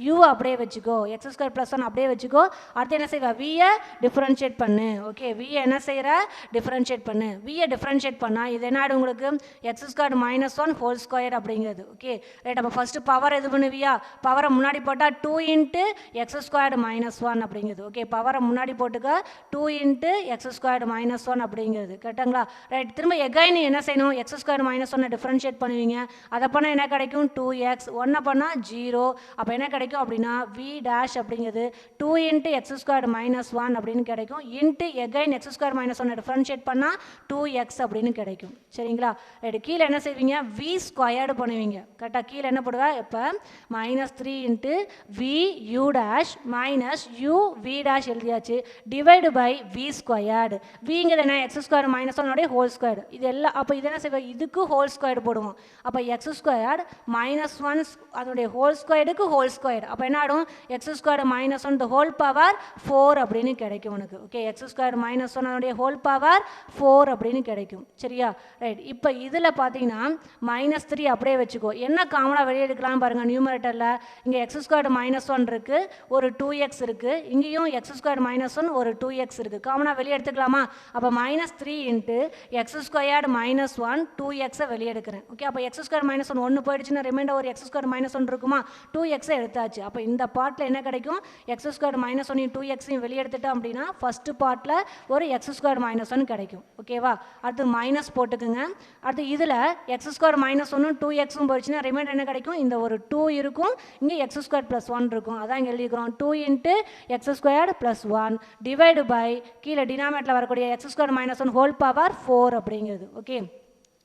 -u அப்படியே வச்சுக்கோ, x² + 1 அப்படியே வச்சுக்கோ. அடுத்து என்ன செய்வா வியை டிஃப்ரென்ஷியேட் பண்ணு. ஓகே, வியை என்ன செய்கிற டிஃப்ரென்ஷியேட் பண்ணு. வியை டிஃப்ரென்ஷியேட் பண்ணால் இது என்ன ஆகிடும் உங்களுக்கு x² - 1 ஹோல் ஸ்கொயர் அப்படிங்கிறது. Okay, right. அப்போ ஃபஸ்ட்டு பவர் எது பண்ணுவியா, பவரை முன்னாடி போட்டால் 2 × x² - 1 அப்படிங்கிறது. ஓகே, பவரை முன்னாடி போட்டுக்க 2 × x² - 1 அப்படிங்கிறது. கரெக்டுங்களா, ரைட். திரும்ப எகைன் என்ன செய்யணும் x² - 1 டிஃப்ரென்ஷியேட் பண்ணுவீங்க. அதை பண்ணால் என்ன கிடைக்கும் 2x. 1 பண்ணால் 0. அப்போ என்ன கிடைக்கும் அப்படின்னா v டேஷ் அப்படிங்கிறது 2 × x² - 1 அப்படின்னு கிடைக்கும். இன்ட்டு எகைன் x² - 1 டிஃப்ரென்ஷியேட் பண்ணால் 2x அப்படின்னு கிடைக்கும். சரிங்களா, ரைட். கீழே என்ன செய்வீங்க v² பண்ணுவீங்க. கரெக்டாக கீழே என்ன போடுவா இப்போ -3 × v u dash -u v dash எழுதியாச்சு டிவைடு பை v². விங்கிறது என்ன x² - 1 ஹோல் ஸ்கொயர். இது எல்லாம் அப்போ இது என்ன செய்வோம் இதுக்கு ஹோல் ஸ்கொயர் போடுவோம். அப்போ x² - 1 அதனுடைய ஹோல் ஸ்கொயருக்கு ஹோல் ஸ்கொயர். அப்போ என்ன ஆகும் x² - 1 the whole power 4 அப்படின்னு கிடைக்கும் உனக்கு. ஓகே, x² - 1 அதனுடைய ஹோல் பவர் 4 அப்படின்னு கிடைக்கும். சரியா, ரைட். இப்போ இதில் பார்த்தீங்கன்னா -3 அப்படியே வச்சுக்கோ. என்ன காமனாக வெளியே எடுக்கலாம் பாருங்கள் நியூமரேட்டரில். இங்கே x² - 1 இருக்குது, ஒரு 2x இருக்குது. இங்கேயும் x² - 1 ஒரு 2x இருக்குது. காமனாக வெளியே எடுத்துக்கலாமா. அப்போ -3 × x² - 1 2x வெளியே எடுக்கிறேன். ஓகே, அப்போ x² - 1 போயிடுச்சுன்னா ரிமைண்டர் ஒரு x² - 1 இருக்குமா, 2x எடுத்தாச்சு. அப்போ இந்த பார்ட்டில் என்ன கிடைக்கும் x² - 1 2x வெளியே எடுத்துட்டோம் அப்படின்னா ஃபஸ்ட்டு பார்ட்டில் ஒரு x² - 1 கிடைக்கும். ஓகேவா, அடுத்து மைனஸ் போட்டுக்குங்க. அடுத்து இதில் x² - 1 2x போயிடுச்சுன்னா ரிமைண்டர் என்ன கிடைக்கும் இந்த ஒரு 2 இருக்கும், இங்கே x² + 1 இருக்கும். அதான் இங்கே எழுதிக்கிறோம் 2 × x² + 1 டிவைடு பை கீழே டினாமினேட்டரில் வரக்கூடிய x² - 1 ஹோல் பவர் 4 அப்படிங்கிறது. Okay,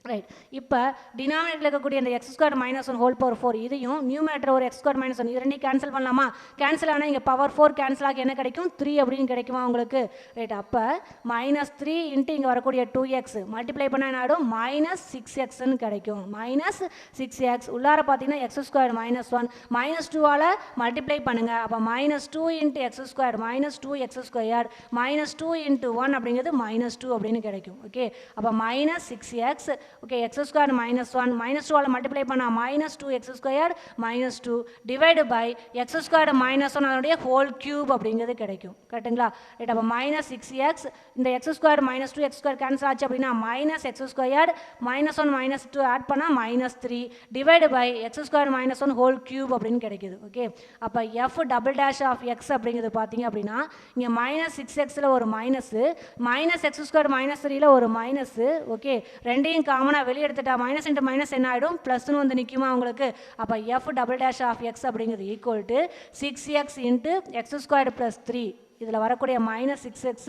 right. இப்போ டினாமினேட்டரில் இருக்கக்கூடிய அந்த X square minus one whole power 4 இதையும் நியூமரேட்டர் ஒரு எக்ஸ் ஸ்கொயர் மைனஸ் ஒன் இது ரெண்டையும் கேன்சல் பண்ணலாமா? கேன்சல் ஆனால் இங்கே பவர் 4 கேன்சல் ஆகி என்ன கிடைக்கும்? 3 அப்படின்னு கிடைக்குமா உங்களுக்கு? ரைட். அப்போ -3 இன்ட்டு இங்கே வரக்கூடிய 2x மல்டிப்ளை பண்ணால் என்ன ஆகிடும்? -6xன்னு கிடைக்கும். -6x உள்ளார பார்த்தீங்கன்னா எக்ஸ் ஸ்கொயர் மைனஸ் ஒன் -2ஆல் மல்டிப்ளை பண்ணுங்கள். அப்போ -2 into X square -2x square -2 into 1 அப்படிங்கிறது -2 அப்படின்னு கிடைக்கும். ஓகே. அப்போ -6x okay X square minus one -2ஆல் மல்டிப்ளை பண்ணால் -2x square -2 divide by X square minus one அதனுடைய ஹோல் கியூப் அப்படிங்கிறது கிடைக்கும். கரெக்டுங்களா? ரைட். அப்போ -6x இந்த X square -2x square cancel ஆச்சு அப்படின்னா -x ஸ்கொயர் -1 -2 ஆட் பண்ணால் -3 divide by X square -1 whole cube அப்படின்னு கிடைக்குது. ஓகே. அப்போ F double dash of X அப்படிங்கிறது பார்த்தீங்க அப்படின்னா இங்கே -6xல ஒரு மைனஸு -x ஸ்கொயர் -3ல ஒரு மைனஸு. ஓகே. ரெண்டையும் காமனாக வெளியே எடுத்துட்டா மைனஸ் இன்ட்டு மைனஸ் என்ன ஆகிடும்? ப்ளஸ்ன்னு வந்து நிற்குமா உங்களுக்கு? அப்போ F double dash of X அப்படிங்கிறது equal to 6x into X square plus 3 இதில் வரக்கூடிய -6x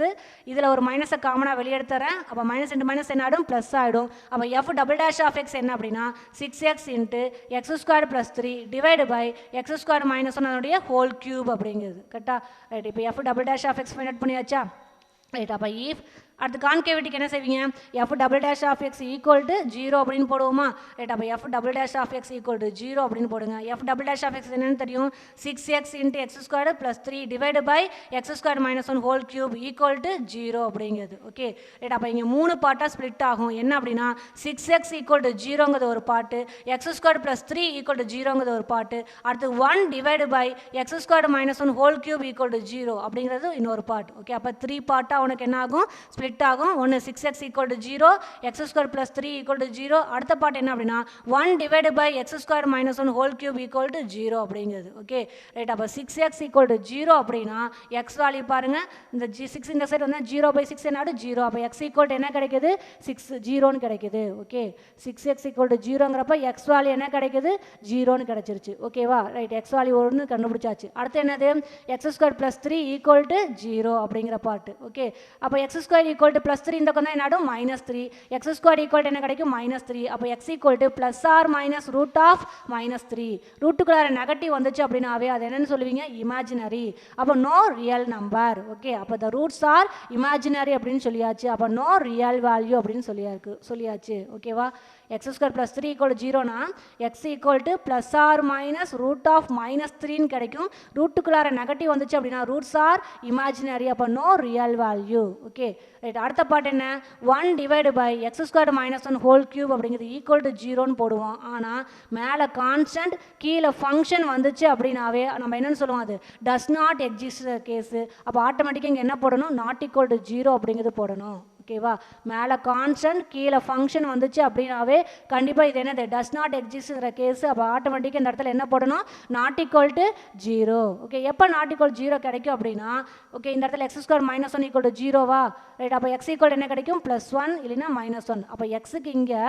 இதில் ஒரு மைனஸை காமனாக வெளியே எடுத்துறேன். அப்போ மைனஸ் இன்ட்டு மைனஸ் என்ன ஆகிடும்? ப்ளஸ் ஆகிடும். அப்போ F double dash of X என்ன அப்படின்னா 6x into X square plus 3 divide by X square -1 அதனுடைய ஹோல் கியூப் அப்படிங்கிறது. கரெக்டாக? ரைட். இப்போ F double dash of X find out பண்ணியாச்சா? ரைட். அப்போ இஃப் அடுத்து கான்கேவிட்டிக்கு என்ன செய்வீங்க? F double dash of X equal to 0 அப்படின்னு போடுவோமா? ரைட். அப்போ F double dash of X equal to 0 அப்படின்னு போடுங்க. F double dash of X என்னன்னு தெரியும்? 6x into X square plus 3 divide by X square -1 whole cube equal to 0 அப்படிங்கிறது. Okay. Right. அப்போ இங்கே 3 பார்ட்டாக ஸ்ப்ளிட் ஆகும். என்ன அப்படின்னா 6x ஈக்குவல் டு 0ங்கிறது ஒரு பாட்டு, X square plus 3 equal to 0ங்கிறது ஒரு பாட்டு, அடுத்து 1 divide by X square -1 whole cube equal to 0 அப்படிங்கிறது இன்னொரு பார்ட். ஓகே. அப்போ 3 பார்ட்டாக உனக்கு என்ன ஆகும்? ஸ்ப்ளிட் ஆகும். ஒன்று 6x equal to 0, X square plus 3 equal to 0. அடுத்த பார்ட் என்ன அப்படின்னா 1 divide by X square -1 whole cube equal to 0 அப்படிங்கிறது. ஓகே. ரைட். அப்போ 6x ஈக்குவல் டு 0 அப்படின்னா எக்ஸ் வேல்யூ பாருங்கள், இந்த 6 இந்த சைடு வந்து 0/6 என்ன ஆகும்? 0. அப்போ எக்ஸ் ஈக்குவல் டு என்ன கிடைக்குது? 0ன்னு கிடைக்குது. ஓகே. 6x ஈக்குவல் டு 0ங்கிறப்ப எக்ஸ் வேல்யூ என்ன கிடைக்குது? 0ன்னு கிடைச்சிருச்சு. ஓகேவா? ரைட். எக்ஸ் வேல்யூ 1 கண்டுபிடிச்சாச்சு. அடுத்து என்னது? X square plus 3 equal to 0 அப்படிங்கிற பார்ட். ஓகே. அப்போ X square equal to plus 3 இந்த பக்கம் தான் என்ன ஆகும்? -3. எக்ஸ் ஸ்கொயர் ஈக்குவல் என்ன கிடைக்கும்? -3. அப்போ X equal to plus or minus root of -3. ரூட்டுக்குள்ளார நெகட்டிவ் வந்துச்சு அப்படின்னாவே அது என்னன்னு சொல்லுவீங்க? இமேஜினரி. அப்போ நோ ரியல் நம்பர். ஓகே. அப்போ த ரூட்ஸ் ஆர் இமேஜினரி அப்படின்னு சொல்லியாச்சு. அப்போ நோ ரியல் வேல்யூ அப்படின்னு சொல்லியாச்சு. ஓகேவா? எக்ஸ் ஸ்கொயர் ப்ளஸ் 3 ஈக்குவல் 0னா X equal to plus or minus root of -3ன்னு கிடைக்கும். ரூட்டுக்குள்ளார நெகட்டிவ் வந்துச்சு அப்படின்னா ரூட்ஸ் ஆர் இமேஜினரி. அப்போ no real value. Okay. Right. அடுத்த பார்ட் என்ன? 1 divide by X square -1 whole cube அப்படிங்கிறது ஈக்குவல் டு 0ன்னு போடுவோம். ஆனால் மேலே கான்ஸ்டன்ட் கீழே ஃபங்க்ஷன் வந்துச்சு அப்படின்னாவே நம்ம என்னென்னு சொல்லுவோம்? அது டஸ் நாட் எக்ஸிஸ்ட் கேஸு. அப்போ ஆட்டோமேட்டிக்காக இங்கே என்ன போடணும்? நாட் ஈக்குவல் டு 0 அப்படிங்கிறது போடணும். ஓகேவா? மேலே கான்ஸ்டன்ட் கீழே ஃபங்க்ஷன் வந்துச்சு அப்படின்னாவே கண்டிப்பாக இது என்னது? டஸ் நாட் எக்ஸிஸ்ட்ங்கிற கேஸு. அப்போ ஆட்டோமேட்டிக்காக இந்த இடத்துல என்ன போடணும்? Not equal to 0. ஓகே. எப்போ நாட் ஈக்குவல் 0 கிடைக்கும் அப்படின்னா ஓகே இந்த இடத்துல எக்ஸ் ஸ்கொயர் -1 ஈக்குவல் டு 0வா? ரைட். அப்போ எக்ஸ் ஈக்குவல் என்ன கிடைக்கும்? +1 இல்லைன்னா -1. அப்போ எக்ஸுக்கு இங்கே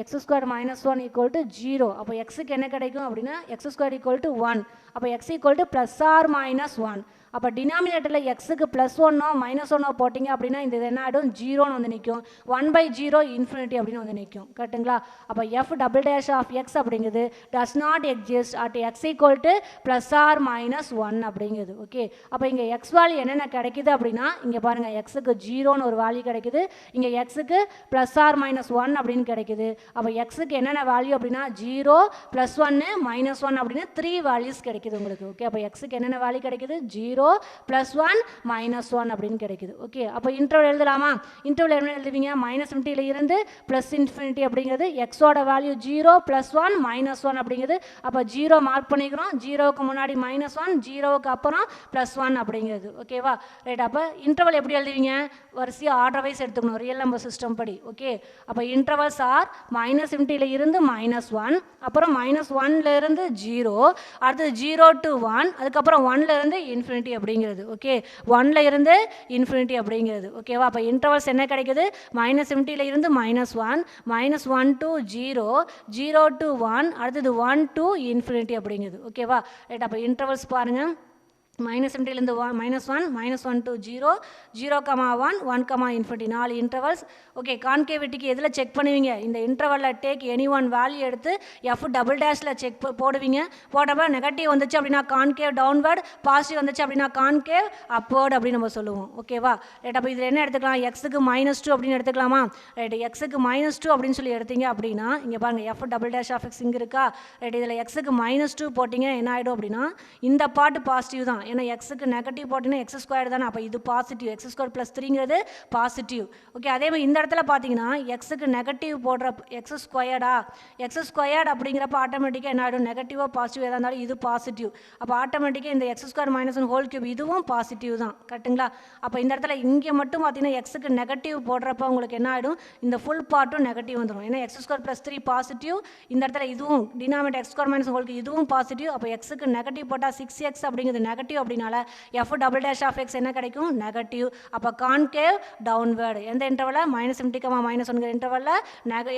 எக்ஸ் ஸ்கொயர் -1 ஈக்குவல் டு 0. அப்போ எக்ஸுக்கு என்ன கிடைக்கும் அப்படின்னா எக்ஸ் ஸ்கொயர் ஈக்குவல் டு 1. அப்போ X equal to plus or -1. அப்போ டினாமினேட்டரில் எக்ஸுக்கு +1 -1 போட்டிங்க அப்படின்னா இந்த என்ன ஆகிடும்? 0ன்னு வந்து நிற்கும். 1/0 இன்ஃபினிட்டி அப்படின்னு வந்து நிற்கும். கரெக்டுங்களா? அப்போ F double dash of X அப்படிங்கிறது does not exist at X equal to plus or -1 அப்படிங்கிறது. ஓகே. அப்போ இங்கே எக்ஸ் வேல்யூ என்னென்ன கிடைக்குது அப்படின்னா இங்கே பாருங்கள் எக்ஸுக்கு 0ன்னு ஒரு வேல்யூ கிடைக்குது, இங்கே எக்ஸுக்கு ப்ளஸ் ஆர் -1 அப்படின்னு கிடைக்குது. அப்போ எக்ஸுக்கு என்னென்ன வேல்யூ அப்படின்னா 0 +1 -1 அப்படின்னு 3 வேல்யூஸ் கிடைக்குது உங்களுக்கு. ஓகே. அப்போ எக்ஸுக்கு என்னென்ன வேல்யூ கிடைக்குது? 0 +1 -1 அப்படின்னு கிடைக்குது. ஓகே. அப்போ இன்டர்வல் எழுதலாமா? இன்டர்வல் என்ன எழுதுவீங்க? -∞ இருந்து +∞ அப்படிங்கிறது எக்ஸோட வேல்யூ 0 +1 -1 அப்படிங்கிறது. அப்போ 0 மார்க் பண்ணிக்கிறோம், 0க்கு முன்னாடி -1, 0க்கு அப்புறம் +1 அப்படிங்கிறது. ஓகேவா? ரைட். அப்போ இன்டர்வல் எப்படி எழுதுவீங்க? வரிசையாக ஆர்டர் வைஸ் எடுத்துக்கணும் ரியல் நம்பர் சிஸ்டம் படி. ஓகே. அப்போ இன்டர்வல்ஸ் ஆர் -∞ இருந்து -1, அப்புறம் -1 இருந்து 0, அடுத்து 0 to 1, அதுக்கப்புறம் 1 இருந்து இன்ஃபினிட்டி அப்படிங்கிறது. ஓகே. 1 இருந்து இன்ஃபினிட்டி அப்படிங்கிறது. ஓகேவா? அப்போ இன்டர்வல்ஸ் என்ன கிடைக்குது? -∞ இருந்து -1, -1 to 0, 0 to 1, அடுத்தது 1 to இன்ஃபினிட்டி அப்படிங்கிறது. ஓகேவா? ரைட். அப்போ இன்டர்வல்ஸ் பாருங்கள் மைனஸ் இன்ஃபினிட்டிலேருந்து -1 -1 to 0 0, 1 1, இன்ஃபினிட்டி 4 இன்டர்வல்ஸ். ஓகே, கான்கேவிட்டிக்கு எதில் செக் பண்ணுவீங்க? இந்த இன்டர்வலில் டேக் எனி ஒன் வேல்யூ எடுத்து F'' செக் போடுவீங்க. போட்டப்போ நெகட்டிவ் வந்துச்சு அப்படின்னா கான்கேவ் டவுன்வர்ட், பாசிட்டிவ் வந்துச்சு அப்படின்னா கான்கேவ் அப்வர்ட் அப்படின்னு நம்ம சொல்லுவோம். ஓகேவா? ரைட். அப்போ இதில் என்ன எடுத்துக்கலாம்? எக்ஸுக்கு -2 அப்படின்னு எடுத்துக்கலாமா? ரைட். எக்ஸுக்கு -2 அப்படின்னு சொல்லி எடுத்தீங்க அப்படின்னா இங்கே பாருங்கள் F'' இங்கே இருக்கா? ரைட். இதில் எக்ஸுக்கு -2 போட்டிங்க என்ன ஆகிடும் அப்படின்னா இந்த பார்ட் பாசிட்டிவ் தான். ஏன்னா எக்ஸுக்கு நெகட்டிவ் போட்டிங்கன்னா x² தானே, அப்போ இது பாசிட்டிவ். x² + 3ங்கிறது positive. ஓகே, அதே மாதிரி இந்த இடத்துல பார்த்தீங்கன்னா எக்ஸுக்கு நெகட்டிவ் போடுற x² அப்படிங்கிறப்ப ஆட்டோமேட்டிக்காக என்ன ஆகிடும்? நெகட்டிவாக பாசிட்டிவ் எதாக இருந்தாலும் இது பாசிட்டிவ். அப்போ ஆட்டோமேட்டிக்காக இந்த x² - 1/3 இதுவும் பாசிட்டிவ் தான். கரெக்டுங்களா? அப்போ இந்த இடத்துல இங்கே மட்டும் பார்த்தீங்கன்னா எக்ஸுக்கு நெகட்டிவ் போடுறப்ப உங்களுக்கு என்ன ஆகிடும்? இந்த ஃபுல் பார்ட்டும் நெகட்டிவ் வந்துடும். ஏன்னா x² + 3 பாசிட்டிவ். இந்த இடத்துல இதுவும் டினாமினேட்டர் x² - 1/3 இதுவும் பாசிட்டிவ். அப்போ எக்ஸுக்கு நெகட்டிவ் போட்டால் 6x அப்படிங்கிறது நெகட்டிவ் அப்படினால F'' என்ன கிடைக்கும்? நெகட்டிவ். அப்போ கான்கேவ் டவுன்வர்டு. எந்த இன்டர்வலில்? -∞, -1 இன்டர்வலில்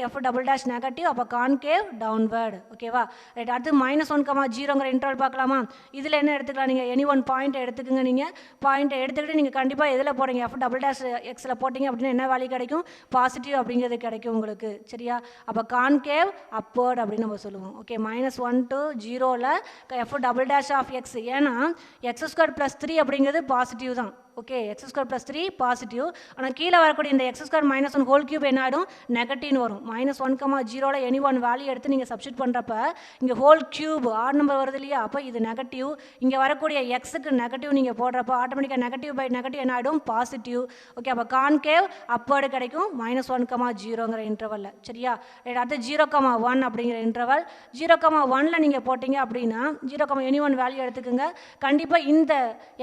F'' நெகட்டிவ். அப்போ கான்கேவ் டவுன்வர்டு. ஓகேவா? ரைட். அடுத்து -1, 0 இன்டர்வல் பார்க்கலாமா? இதில் என்ன எடுத்துக்கலாம்? நீங்கள் எனி ஒன் பாயிண்ட் எடுத்துக்கோங்க. நீங்கள் பாயிண்ட்டை எடுத்துக்கிட்டு நீங்கள் கண்டிப்பாக எதில் போடுறீங்க? F'' போட்டிங்க அப்படின்னா என்ன வேல்யூ கிடைக்கும்? பாசிட்டிவ் அப்படிங்கிறது கிடைக்கும் உங்களுக்கு. சரியா? அப்போ கான்கேவ் அப்வர்ட் அப்படின்னு நம்ம சொல்லுவோம். Okay, -1 to 0ல் F''. ஏன்னா x² + 3 அப்படிங்கிறது பாசிட்டிவ் தான். Okay, x² + 3 positive. ஆனால் கீழே வரக்கூடிய இந்த x² - 1/3 என்ன ஆகிடும்? நெகட்டிவ்னு வரும். -1, 0ல் எனி ஒன் வேல்யூ எடுத்து நீங்கள் சப்ஸ்டிட் பண்ணுறப்ப இங்கே ஹோல் கியூப் ஆட் நம்பர் வருது இல்லையா? அப்போ இது நெகட்டிவ். இங்கே வரக்கூடிய எக்ஸுக்கு நெகட்டிவ் நீங்கள் போடுறப்ப ஆட்டோமேட்டிக்காக நெகட்டிவ் என்ன ஆகிடும்? பாசிட்டிவ். ஓகே, அப்போ கான்கேவ் அப்வர்டு கிடைக்கும் -1, 0 இன்டர்வலில். சரியா? அடுத்து 0, 1 அப்படிங்கிற இன்டர்வல். 0, 1ல் நீங்கள் போட்டிங்க அப்படின்னா 0, எனி ஒன் வேல்யூ எடுத்துக்கோங்க. கண்டிப்பாக இந்த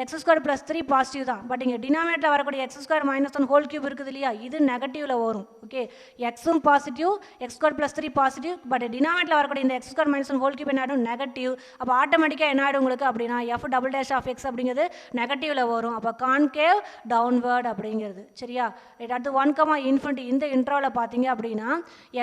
x² + 3 பாசிட்டிவ் தான். பட் இங்கே டினாமினேட்டரில் வரக்கூடிய x² - 1/3 இருக்குது இல்லையா? இது நெகட்டிவில் வரும். ஓகே, எக்ஸும் பாசிட்டிவ், x² + 3 பாசிட்டிவ். பட் டினாமினேட்டரில் வரக்கூடிய இந்த x² - 1/3 என்ன ஆகிடும்? நெகட்டிவ். அப்போ ஆட்டோமேட்டிக்காக என்ன ஆகிடும் உங்களுக்கு அப்படின்னா F''' அப்படிங்கிறது நெகட்டிவில் வரும். அப்போ கான்கேவ் டவுன்வர்ட் அப்படிங்கிறது. சரியா? ரைட். அடுத்து 1, இன்ஃபினிட்டி இந்த இன்டர்வலில் பார்த்தீங்க அப்படின்னா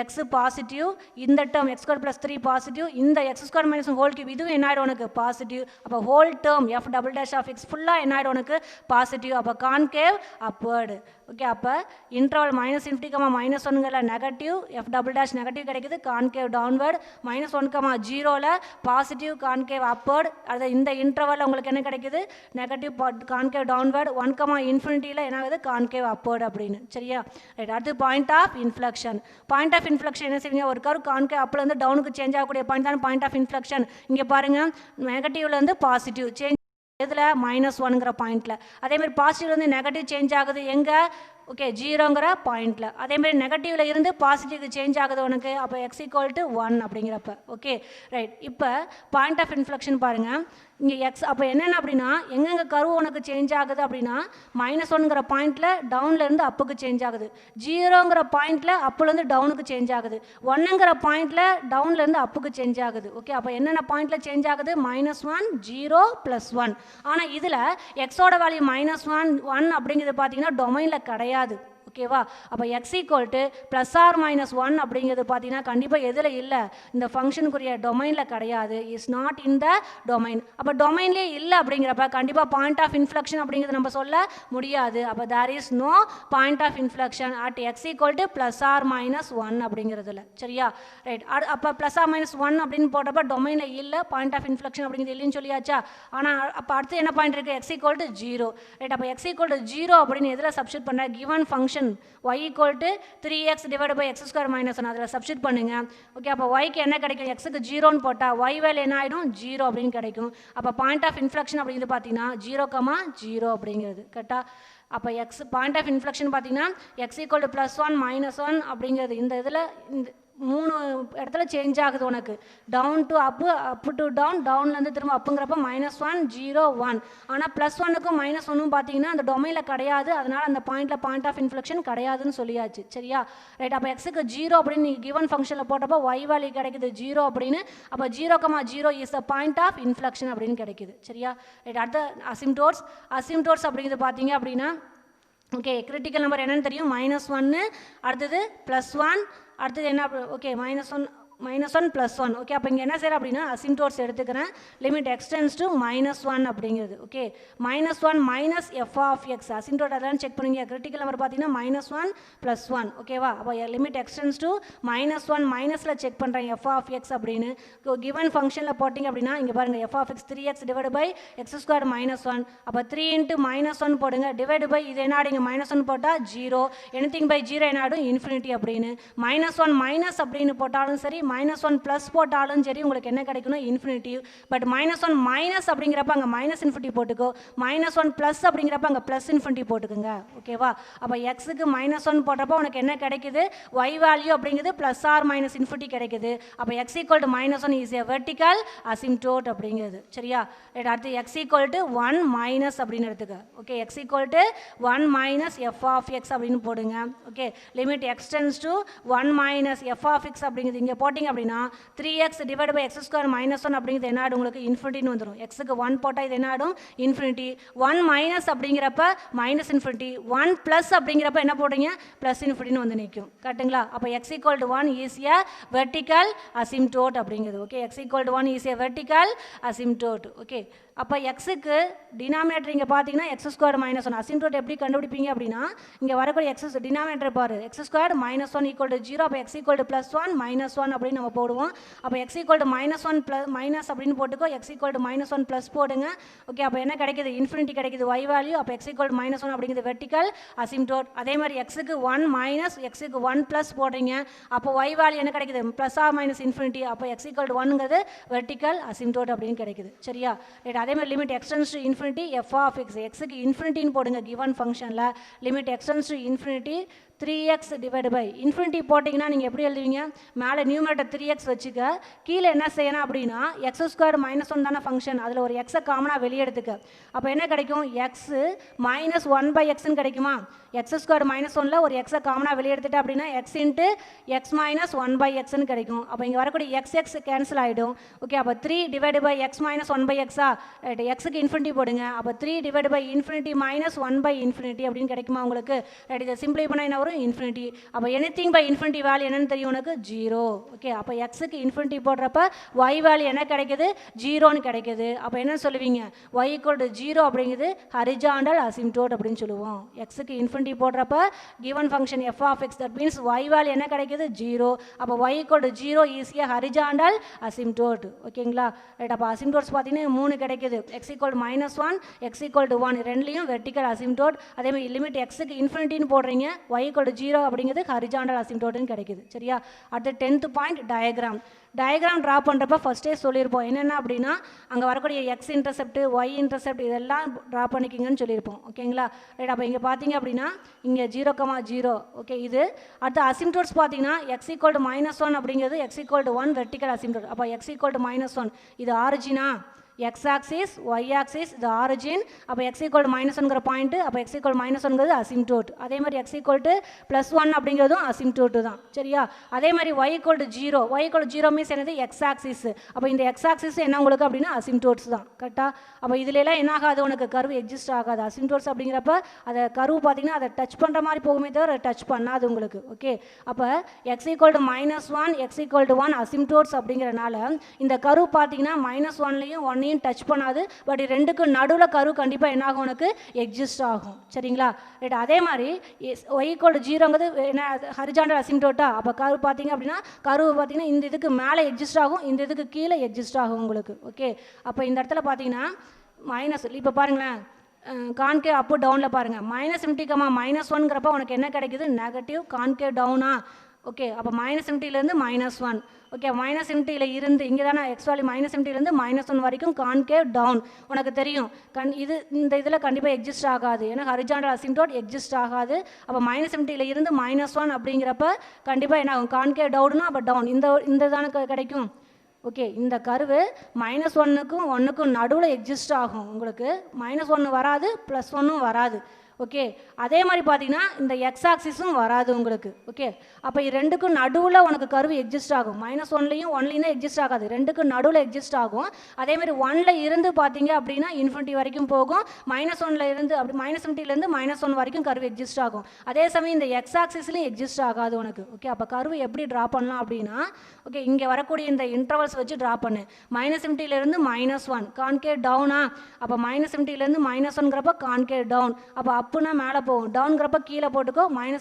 எக்ஸ் பாசிட்டிவ், இந்த டேர்ம் x² + 3 பாசிட்டிவ், இந்த x² - 1/3 இதுவும் என்ன ஆகிடும் உனக்கு? பாசிட்டிவ். அப்போ ஹோல் டேர்ம் F''' ஃபுல்லாக என்ன ஆகிடும் உனக்கு? பாசிட்டிவ். அப்போ கான்கேவ் அப்வர்டு. ஓகே, அப்போ இன்டர்வல் -∞, -1ங்கிற நெகட்டிவ், F'' நெகட்டிவ் கிடைக்குது, கான்கேவ் டவுன்வர்டு. -1, 0ல் பாசிட்டிவ், கான்கேவ் அப்வர்டு. அது இந்த இன்டர்வலில் உங்களுக்கு என்ன கிடைக்குது? Negative, concave downward. 1, இன்ஃபினிட்டியில் என்ன ஆகுது? கான்கேவ் அப்வர்டு அப்படின்னு. சரியா? ரைட். அடுத்து point of inflection. Point of inflection என்ன செய்வீங்க? ஒரு கர்வ் கான்கேவ் அப்லேருந்து டவுனுக்கு சேஞ்ச் ஆகக்கூடிய பாயிண்ட் தான் பாயிண்ட் ஆஃப் இன்ஃப்ளெக்ஷன். இங்கே பாருங்கள், நெகட்டிவ்லேருந்து பாசிட்டிவ் சேஞ்ச் இதில் -1ங்கிற பாயிண்டில். அதேமாதிரி பாசிட்டிவ்லேருந்து நெகட்டிவ் சேஞ்ச் ஆகுது எங்கே? ஓகே, 0ங்கிற பாயிண்டில். அதேமாதிரி நெகட்டிவில் இருந்து பாசிட்டிவ்க்கு சேஞ்ச் ஆகுது உனக்கு. அப்போ x = 1 அப்படிங்கிறப்ப. Okay, right. இப்போ பாயிண்ட் ஆஃப் இன்ஃப்ளெக்ஷன் பாருங்கள். இங்கே எக்ஸ் அப்போ என்னென்ன அப்படின்னா எங்கெங்கே கர்வ் உனக்கு சேஞ்ச் ஆகுது அப்படின்னா -1ங்கிற பாயிண்டில் டவுன்லேருந்து அப்புக்கு சேஞ்ச் ஆகுது, 0ங்கிற பாயிண்டில் அப்புலேருந்து டவுனுக்கு சேஞ்ச் ஆகுது, 1ங்கிற பாயிண்டில் டவுன்லேருந்து அப்புக்கு சேஞ்ச் ஆகுது. ஓகே, அப்போ என்னென்ன பாயிண்டில் சேஞ்ச் ஆகுது? -1, 0, +1. ஆனால் இதில் எக்ஸோட வேல்யூ -1 அப்படிங்கிறது பார்த்தீங்கன்னா டொமைனில் கிடையாது. ஓகேவா? அப்போ x ± 1 அப்படிங்கிறது பார்த்தீங்கன்னா கண்டிப்பாக எதில் இல்லை? இந்த ஃபங்க்ஷனுக்குரிய டொமைனில் கிடையாது. Is not in the domain. அப்போ டொமைன்லேயே இல்லை அப்படிங்கிறப்ப கண்டிப்பாக பாயிண்ட் ஆஃப் இன்ஃப்ளெக்ஷன் அப்படிங்கிறது நம்ம சொல்ல முடியாது. அப்போ there is no point of inflection at x ± 1 அப்படிங்கிறதுல. சரியா? ரைட். அப்போ ±1 அப்படின்னு போட்டப்ப டொமைனில் இல்லை, பாயிண்ட் ஆஃப் இன்ஃப்ளெக்ஷன் அப்படிங்கிறது இல்லைன்னு சொல்லியாச்சா? ஆனால் அப்போ அடுத்து என்ன பாயிண்ட் இருக்குது? x = 0. ரைட். அப்போ x = 0 அப்படின்னு எதில் சப்ஸ்டிட் பண்ண? Given function y = 3x / x² - 1 அதில் சப்ஸ்டிட் பண்ணுங்க. ஓகே, அப்போ yக்கு என்ன கிடைக்கும்? xக்கு 0ன்னு போட்டால் y வேல்யூ என்ன ஆகிடும்? 0 அப்படின்னு கிடைக்கும். அப்போ பாயிண்ட் ஆஃப் இன்ஃப்ளெக்ஷன் அப்படிங்கிறது பார்த்தீங்கன்னா 0, 0 அப்படிங்கிறது. கரெக்டாக? அப்போ பாயிண்ட் ஆஃப் இன்ஃப்ளெக்ஷன் பார்த்தீங்கன்னா x = +1, -1 அப்படிங்கிறது இந்த இதில் இந்த 3 இடத்துல சேஞ்ச் ஆகுது உனக்கு. Down to up, up to down, டவுன்லேருந்து திரும்ப அப்புங்கிறப்ப -1, 0, 1. ஆனால் +1க்கும் -1ம் பார்த்தீங்கன்னா அந்த டொமைனில் கிடையாது. அதனால் அந்த பாயிண்டில் பாயிண்ட் ஆஃப் இன்ஃப்ளெக்ஷன் கிடையாதுன்னு சொல்லியாச்சு. சரியா? ரைட். அப்போ எக்ஸுக்கு 0 அப்படின்னு நீங்கள் கிவன் ஃபங்க்ஷனில் போட்டப்போ y வேல்யூ கிடைக்குது 0 அப்படின்னு. அப்போ 0, 0 is the point of inflection அப்படின்னு கிடைக்குது. சரியா? ரைட். அடுத்த அசிம்டோட்ஸ் அப்படிங்கிறது பார்த்தீங்க அப்படின்னா ஓகே, கிரிட்டிக்கல் நம்பர் என்னென்னு தெரியும்? -1, அடுத்தது +1, அடுத்தது என்ன? ஓகே, -1 -1 +1. ஓகே, அப்போ இங்கே என்ன செய்யறேன் அப்படின்னா அசிம்டோட்ஸ் எடுத்துக்கிறேன். லிமிட் எக்ஸ்டென்ஸ் டு -1 அப்படிங்கிறது. Okay, -1 minus F of X asymptote அதெல்லாம் செக் பண்ணுங்க. கிரிட்டிக்கல் நம்பர் பார்த்தீங்கன்னா -1 +1. ஓகேவா, அப்போ லிமிட் எக்ஸ்டென்ஸ் டு -1 மைனஸில் செக் பண்ணுறேன் எஃப் ஆஃப் எக்ஸ் அப்படின்னு. கிவன் ஃபங்க்ஷனில் போட்டிங்க அப்படின்னா இங்கே பாருங்கள் F of X 3x divide by x² -1. அப்போ 3 × -1 போடுங்க டிவைடு பை இது என்ன ஆடிங்க -1 போட்டால் 0. எனிதிங் பை 0 என்ன ஆடும் இன்ஃபினிட்டி அப்படின்னு. -1 மைனஸ் அப்படின்னு போட்டாலும் சரி -1 ப்ளஸ் போட்டாலும் சரி உங்களுக்கு என்ன கிடைக்கணும் இன்ஃபினிட்டி. பட் -1 மைனஸ் அப்படிங்கிறப்ப அங்கே மைனஸ் இன்ஃபினிட்டி போட்டுக்கோ, -1 ப்ளஸ் அப்படிங்கிறப்ப அங்கே ப்ளஸ் இன்ஃபினிட்டி போட்டுக்குங்க. ஓகேவா, அப்போ எக்ஸுக்கு -1 போடுறப்போ உனக்கு என்ன கிடைக்குது ஒய் வேல்யூ அப்படிங்கிறது +r - இன்ஃபினிட்டி கிடைக்குது. அப்போ x = -1 is a vertical asymptote அப்படிங்கிறது. சரியா, அடுத்து x = 1 மைனஸ் அப்படின்னு எடுத்துக்க. Okay, x = 1 minus F of X அப்படின்னு போடுங்க. Okay, limit x tends to 1 minus F of X அப்படிங்கிறது இங்கே போட்டிங்க அப்படின்னா 3x டிவைட் பை x² -1 அப்படிங்கிறது என்ன ஆடும் உங்களுக்கு இன்ஃபினிட்டின்னு வந்துடும். எக்ஸுக்கு 1 போட்டால் இது என்ன ஆடும் இன்ஃபினிட்டி. 1 மைனஸ் அப்படிங்கிறப்ப மைனஸ் இன்ஃபினிட்டி, 1 ப்ளஸ் அப்படிங்கிறப்ப என்ன போடுறீங்க ப்ளஸ் இன்ஃபினிட்டின்னு வந்து நிற்கும். கரெக்டுங்களா, அப்போ x = 1 is a vertical asymptote அப்படிங்கிறது. Okay, x = 1 is a vertical asymptote. Okay, அப்போ எக்ஸுக்கு டினாமினேட்டர் இங்கே பார்த்தீங்கன்னா x² -1 அசிம்டோட் எப்படி கண்டுபிடிப்பீங்க அப்படின்னா இங்கே வரக்கூடிய எக்ஸ் டினாமினேட்டர் பாரு x² -1 = 0. அப்போ x = +1 -1 அப்படின்னு நம்ம போடுவோம். அப்போ x = -1 ப்ளஸ் மைனஸ் அப்படின்னு போட்டுக்கோ, x = -1 ப்ளஸ் போடுங்க. ஓகே, அப்போ என்ன கிடைக்குது இன்ஃபினிட்டி கிடைக்குது y வேல்யூ. அப்போ x = -1 அப்படிங்கிறது வெர்டிக்கல் அசிம்டோட். அதே மாதிரி எக்ஸுக்கு 1 மைனஸ் எக்ஸுக்கு 1 ப்ளஸ் போடுறீங்க. அப்போ y வேல்யூ என்ன கிடைக்குது +r - இன்ஃபினிட்டி. அப்போ x = 1ங்கிறது வெர்டிக்கல் அசிம்டோட் அப்படின்னு கிடைக்குது. சரியா, அதே மாதிரி limit x tends to infinity F of X எக்ஸுக்கு இன்ஃபினிட்டின்னு போடுங்க. கிவன் ஃபங்க்ஷனில் limit x tends to infinity 3x divide by infinity போட்டிங்கன்னா நீங்கள் எப்படி எழுதுவீங்க மேலே நியூமரேட்டர் 3x வச்சுக்க, கீழே என்ன செய்யணும் அப்படின்னா x² -1 தானே ஃபங்க்ஷன், அதில் ஒரு எக்ஸை காமனாக வெளியே எடுத்துக்க. அப்போ என்ன கிடைக்கும் x -1/xன்னு கிடைக்குமா. x² -1ல் ஒரு எக்ஸை காமனாக வெளியே எடுத்துட்டேன் அப்படின்னா x × x - 1/xன்னு கிடைக்கும். அப்போ இங்கே வரக்கூடிய x கேன்சல் ஆகிடும். ஓகே, அப்போ 3 டிவைட் பை x - 1/xஆ எக்ஸுக்கு இன்ஃபினிட்டி போடுங்க. அப்போ 3 டிவைட் பை இன்ஃபினிட்டி -1/∞ அப்படின்னு கிடைக்குமா உங்களுக்கு. இதை சிம்பிளை பண்ணால் என்ன வரும் இன்ஃபினிட்டி. அப்போ எனிதிங் பை இன்ஃபினிட்டி வேல்யூ என்னன்னு தெரியும் உனக்கு 0. ஓகே, அப்போ எக்ஸுக்கு இன்ஃபினிட்டி போடுறப்ப y வேல்யூ என்ன கிடைக்குது 0ன்னு கிடைக்குது. அப்போ என்ன சொல்லுவீங்க y = 0 அப்படிங்கிறது ஹரிஜாண்டல் அசிம்டோட் அப்படின்னு சொல்லுவோம். எக்ஸுக்கு இன்ஃபினிட்டி போடுறப்ப given function F of X that means y value என்ன கிடைக்குது 0. அப்போ y = 0 is a horizontal asymptote. ஓகேங்களா, ரைட். அப்போ அசிம்டோட்ஸ் பார்த்தீங்கன்னா 3 கிடைக்குது. x = -1 x = 1 ரெண்டுலேயும் வெர்டிக்கல் அசிம்டோட். அதே மாதிரி லிமிட் எக்ஸுக்கு இன்ஃபினிட்டின்னு போடுறீங்க y = 0 அப்படிங்கிறது ஹரிஜாண்டல் அசிம்டோட்னு கிடைக்குது. சரியா, அடுத்து 10th பாயிண்ட் டயக்ராம் ட்ரா பண்ணுறப்ப ஃபஸ்ட்டே சொல்லியிருப்போம் என்னென்ன அப்படின்னா அங்கே வரக்கூடிய எக்ஸ் இன்டர்செப்ட் ஒய் இன்டர்செப்ட் இதெல்லாம் ட்ரா பண்ணிக்கிங்கன்னு சொல்லியிருப்போம். ஓகேங்களா, ரைட். அப்போ இங்கே பார்த்தீங்க அப்படின்னா இங்கே 0,0. ஓகே, இது அடுத்து அசிம்டோட்ஸ் பார்த்தீங்கன்னா x = -1 அப்படிங்கிறது x = 1 வெர்டிக்கல் அசிம்டோட். அப்போ x = -1 இது ஆரிஜினா, x ஆக்சிஸ் y ஆக்சிஸ் இது ஆரிஜின். அப்போ x = -1ங்கிற பாயிண்ட், அப்போ x = -1ங்கிறது அசிம்டோட். அதே மாதிரி x = +1 அப்படிங்கிறதும் அசிம்டோட்டு தான். சரியா, அதே மாதிரி y = 0 y = 0 மீன்ஸ் என்னது x ஆக்சிஸ். அப்போ இந்த x ஆக்சிஸ் என்ன உங்களுக்கு அப்படின்னா அசிம்டோட்ஸ் தான். கரெக்டாக, அப்போ இதுலலாம் என்ன ஆகாது உனக்கு கர்வ் எக்ஸிஸ்ட் ஆகாது. அசிம்டோட்ஸ் அப்படிங்கிறப்ப அதை கர்வ் பார்த்தீங்கன்னா அதை டச் பண்ணுற மாதிரி போகுமே தவிர டச் பண்ணாது உங்களுக்கு. ஓகே, அப்போ x = -1 x = 1 அசிம்டோட்ஸ் அப்படிங்கிறனால இந்த கர்வ் பார்த்தீங்கன்னா -1லையும் 1 டச் பண்ணாது. பட் ரெண்டுக்கும் நடுவில் கரு கண்டிப்பாக என்ன ஆகும் உனக்கு எக்ஸிஸ்ட் ஆகும். சரிங்களா, ரைட். அதே மாதிரி y = 0ங்கிறது என்ன ஹரிஜாண்டல் அசிம்டோட்டா. அப்போ கரு பார்த்தீங்க அப்படின்னா கரு பார்த்தீங்கன்னா இந்த இதுக்கு மேலே எக்ஸிஸ்ட் ஆகும், இந்த இதுக்கு கீழே எக்ஸிஸ்ட் ஆகும் உங்களுக்கு. ஓகே, அப்போ இந்த இடத்துல பார்த்தீங்கன்னா மைனஸ் இப்போ பாருங்களேன் கான்கேவ் அப்பு டவுனில் பாருங்கள் -∞, -1ங்கிறப்ப உனக்கு என்ன கிடைக்குது நெகட்டிவ் கான்கேவ் டவுனா. ஓகே, அப்போ -∞ -1. ஓகே, -∞ இருந்து இங்கே தானே எக்ஸ் வேல்யூ -∞ -1 வரைக்கும் கான்கேவ் டவுன் உனக்கு தெரியும். இது இந்த இதில் கண்டிப்பாக எக்ஸிஸ்ட் ஆகாது, ஏன்னா ஹரிஜாண்டல் அசிம்டோட் எக்ஸிஸ்ட் ஆகாது. அப்போ -∞ இருந்து -1 அப்படிங்கிறப்ப கண்டிப்பாக என்ன ஆகும் கான்கேவ் டவுன்னா அப்போ டவுன் இந்த தானே கிடைக்கும். ஓகே, இந்த கர்வு -1க்கும் 1க்கும் நடுவில் எக்ஸிஸ்ட் ஆகும் உங்களுக்கு. -1 வராது +1 வராது. ஓகே. அதே மாதிரி பார்த்தீங்கன்னா இந்த எக்ஸ் ஆக்சிஸும் வராது உங்களுக்கு. ஓகே. அப்போ இது ரெண்டுக்கும் நடுவில் உனக்கு கர்வு எக்ஸிஸ்ட் ஆகும். -1லையும் 1லையும் எக்ஸிஸ்ட் ஆகாது, ரெண்டுக்கும் நடுவில் எக்ஸிஸ்ட் ஆகும். அதே மாதிரி 1ல் இருந்து பார்த்தீங்க அப்படின்னா இன்ஃபினிட்டி வரைக்கும் போகும். -1ல் இருந்து அப்படி -∞ -1 வரைக்கும் கர்வு எக்ஸிஸ்ட் ஆகும். அதே சமயம் இந்த எக்ஸ் ஆக்சிஸ்லையும் எக்ஸிஸ்ட் ஆகாது உனக்கு. ஓகே. அப்போ கர்வு எப்படி ட்ரா பண்ணலாம் அப்படின்னா, ஓகே, இங்கே வரக்கூடிய இந்த இன்டர்வல்ஸ் வச்சு ட்ரா பண்ணு. -∞ -1 கான்கேவ் டவுனா, அப்போ -∞ -1ங்கிறப்ப கான்கேவ் டவுன். அப்போ அப்புனா மேலே போகும், டவுன்கிறப்ப கீழே போட்டுக்கோ. -∞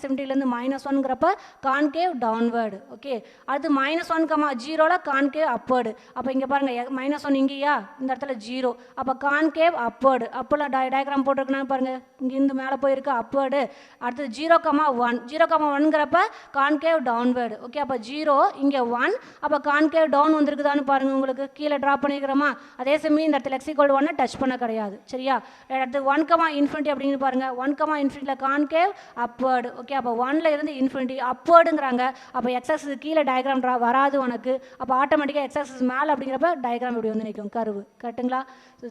-1ங்கிறப்ப கான்கேவ் டவுன்வேர்டு. ஓகே. அடுத்து -1, 0ல கான்கேவ் அப்வேர்டு. அப்போ இங்கே பாருங்கள், -1 இங்கேயா, இந்த இடத்துல 0, அப்போ கான்கேவ் அப்வேர்டு. அப்போல்லாம் டயக்ராம் போட்டிருக்குன்னா பாருங்கள், இங்கேருந்து மேலே போயிருக்கு அப்வேர்டு. அடுத்து 0,1, 0,1ங்கிறப்ப கான்கேவ் டவுன்வேர்டு. ஓகே. அப்போ 0 இங்கே 1, அப்போ கான்கேவ் டவுன் வந்திருக்குதான்னு பாருங்கள், உங்களுக்கு கீழே ட்ரா பண்ணிக்கிறோமா. அதே சமயம் இந்த இடத்துல x=1 டச் பண்ண கிடையாது. சரியா. அடுத்து 1,∞ அப்படின்னு பாருங்கள், 1,∞ கான்கேவ் அப்வேர்டு. ஓகே. அப்போ 1ல் இருந்து இன்ஃபினிட்டி அப்வேர்டுங்கிறாங்க. அப்போ எக்ஸாக்சிஸ் கீழே டயக்ராம் வராது உனக்கு. அப்போ ஆட்டோமேட்டிக்காக எக்ஸாக்சிஸ் மேலே அப்படிங்கிறப்ப டயக்ராம் இப்படி வந்து நிற்கும் கர்வு. கரெக்டுங்களா.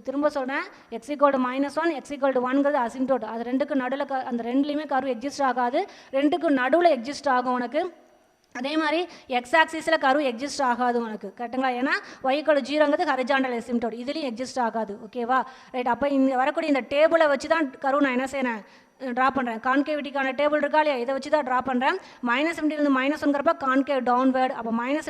திரும்ப சொல்கிறேன், x=-1, x=1ங்கிறது அசிம்டோட். அது ரெண்டுக்கும் நடுவில் அந்த ரெண்டுலேயுமே கர்வு எக்ஸிஸ்ட் ஆகாது, ரெண்டுக்கும் நடுவில் எக்ஸிஸ்ட் ஆகும் உனக்கு. அதே மாதிரி எக்ஸ் ஆக்சிஸில் கர்வு எக்ஸிஸ்ட் ஆகாது உனக்கு. கரெக்டுங்களா. ஏன்னா y=0ங்கிறது ஹரிஜாண்டல் அசிம்டோட், இதுலேயும் எக்ஸிஸ்ட் ஆகாது. ஓகேவா. ரைட். அப்போ இங்கே வரக்கூடிய இந்த டேபிளை வச்சு தான் கர்வு நான் என்ன செய்யறேன், ட்ரா பண்ணுறேன். கான்கேவிட்டிக்கான டேபிள் இருக்கா இல்லையா, இதை வச்சு தான் ட்ரா பண்ணுறேன். -∞ -1ங்கிறப்ப கான்கேவ் டவுன்வேர்டு. அப்போ -∞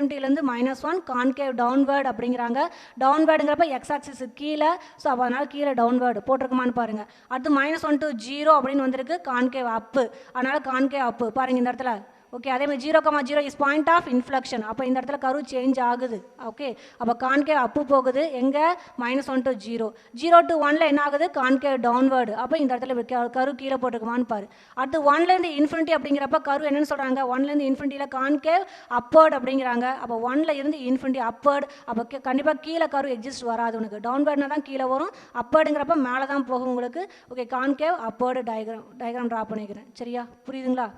-1 கான்கேவ் டவுன்வேர்டு அப்படிங்கிறாங்க. டவுன்வேர்டுங்கிறப்ப எக்ஸ் ஆக்சிஸ் கீழே, ஸோ அப்போ அதனால் கீழே டவுன்வேர்டு போட்டிருக்குமான்னு பாருங்கள். அடுத்து -1 to 0 அப்படின்னு வந்திருக்கு, கான்கேவ் அப்பு, அதனால் கான்கேவ் அப்பு பாருங்கள் இந்த இடத்துல. ஓகே. அதே மாதிரி 0,0 இஸ் பாயிண்ட் ஆஃப் இன்ஃப்ளெக்ஷன். அப்போ இந்த இடத்துல கர்வு சேஞ்ச் ஆகுது. ஓகே. அப்போ கான்கேவ் அப்பு போகுது எங்கே, -1 to 0. 0 to 1ல் என்ன ஆகுது, கான்கேவ் டவுன்வேர்டு. அப்போ இந்த இடத்துல கர்வு கீழே போட்டுக்குமான்னு பாரு. அடுத்து 1லேருந்து இன்ஃபினிட்டி அப்படிங்கிறப்ப கர்வு என்னன்னு சொல்கிறாங்க, 1லேருந்து இன்ஃபினிட்டியில் கான்கேவ் அப்வேர்டு அப்படிங்கிறாங்க. அப்போ 1ல் இருந்து இன்ஃபினிட்டி அப்வேர்டு. அப்போ கண்டிப்பாக கீழே கர்வு எக்ஸிஸ்ட் வராது உனக்கு. டவுன்வேர்டுனா தான் கீழே வரும், அப்வேர்டுங்கிறப்ப மேலே தான் போகும் உங்களுக்கு. Okay. Concave upward diagram draw பண்ணிக்கிறேன். சரியா, புரியுதுங்களா.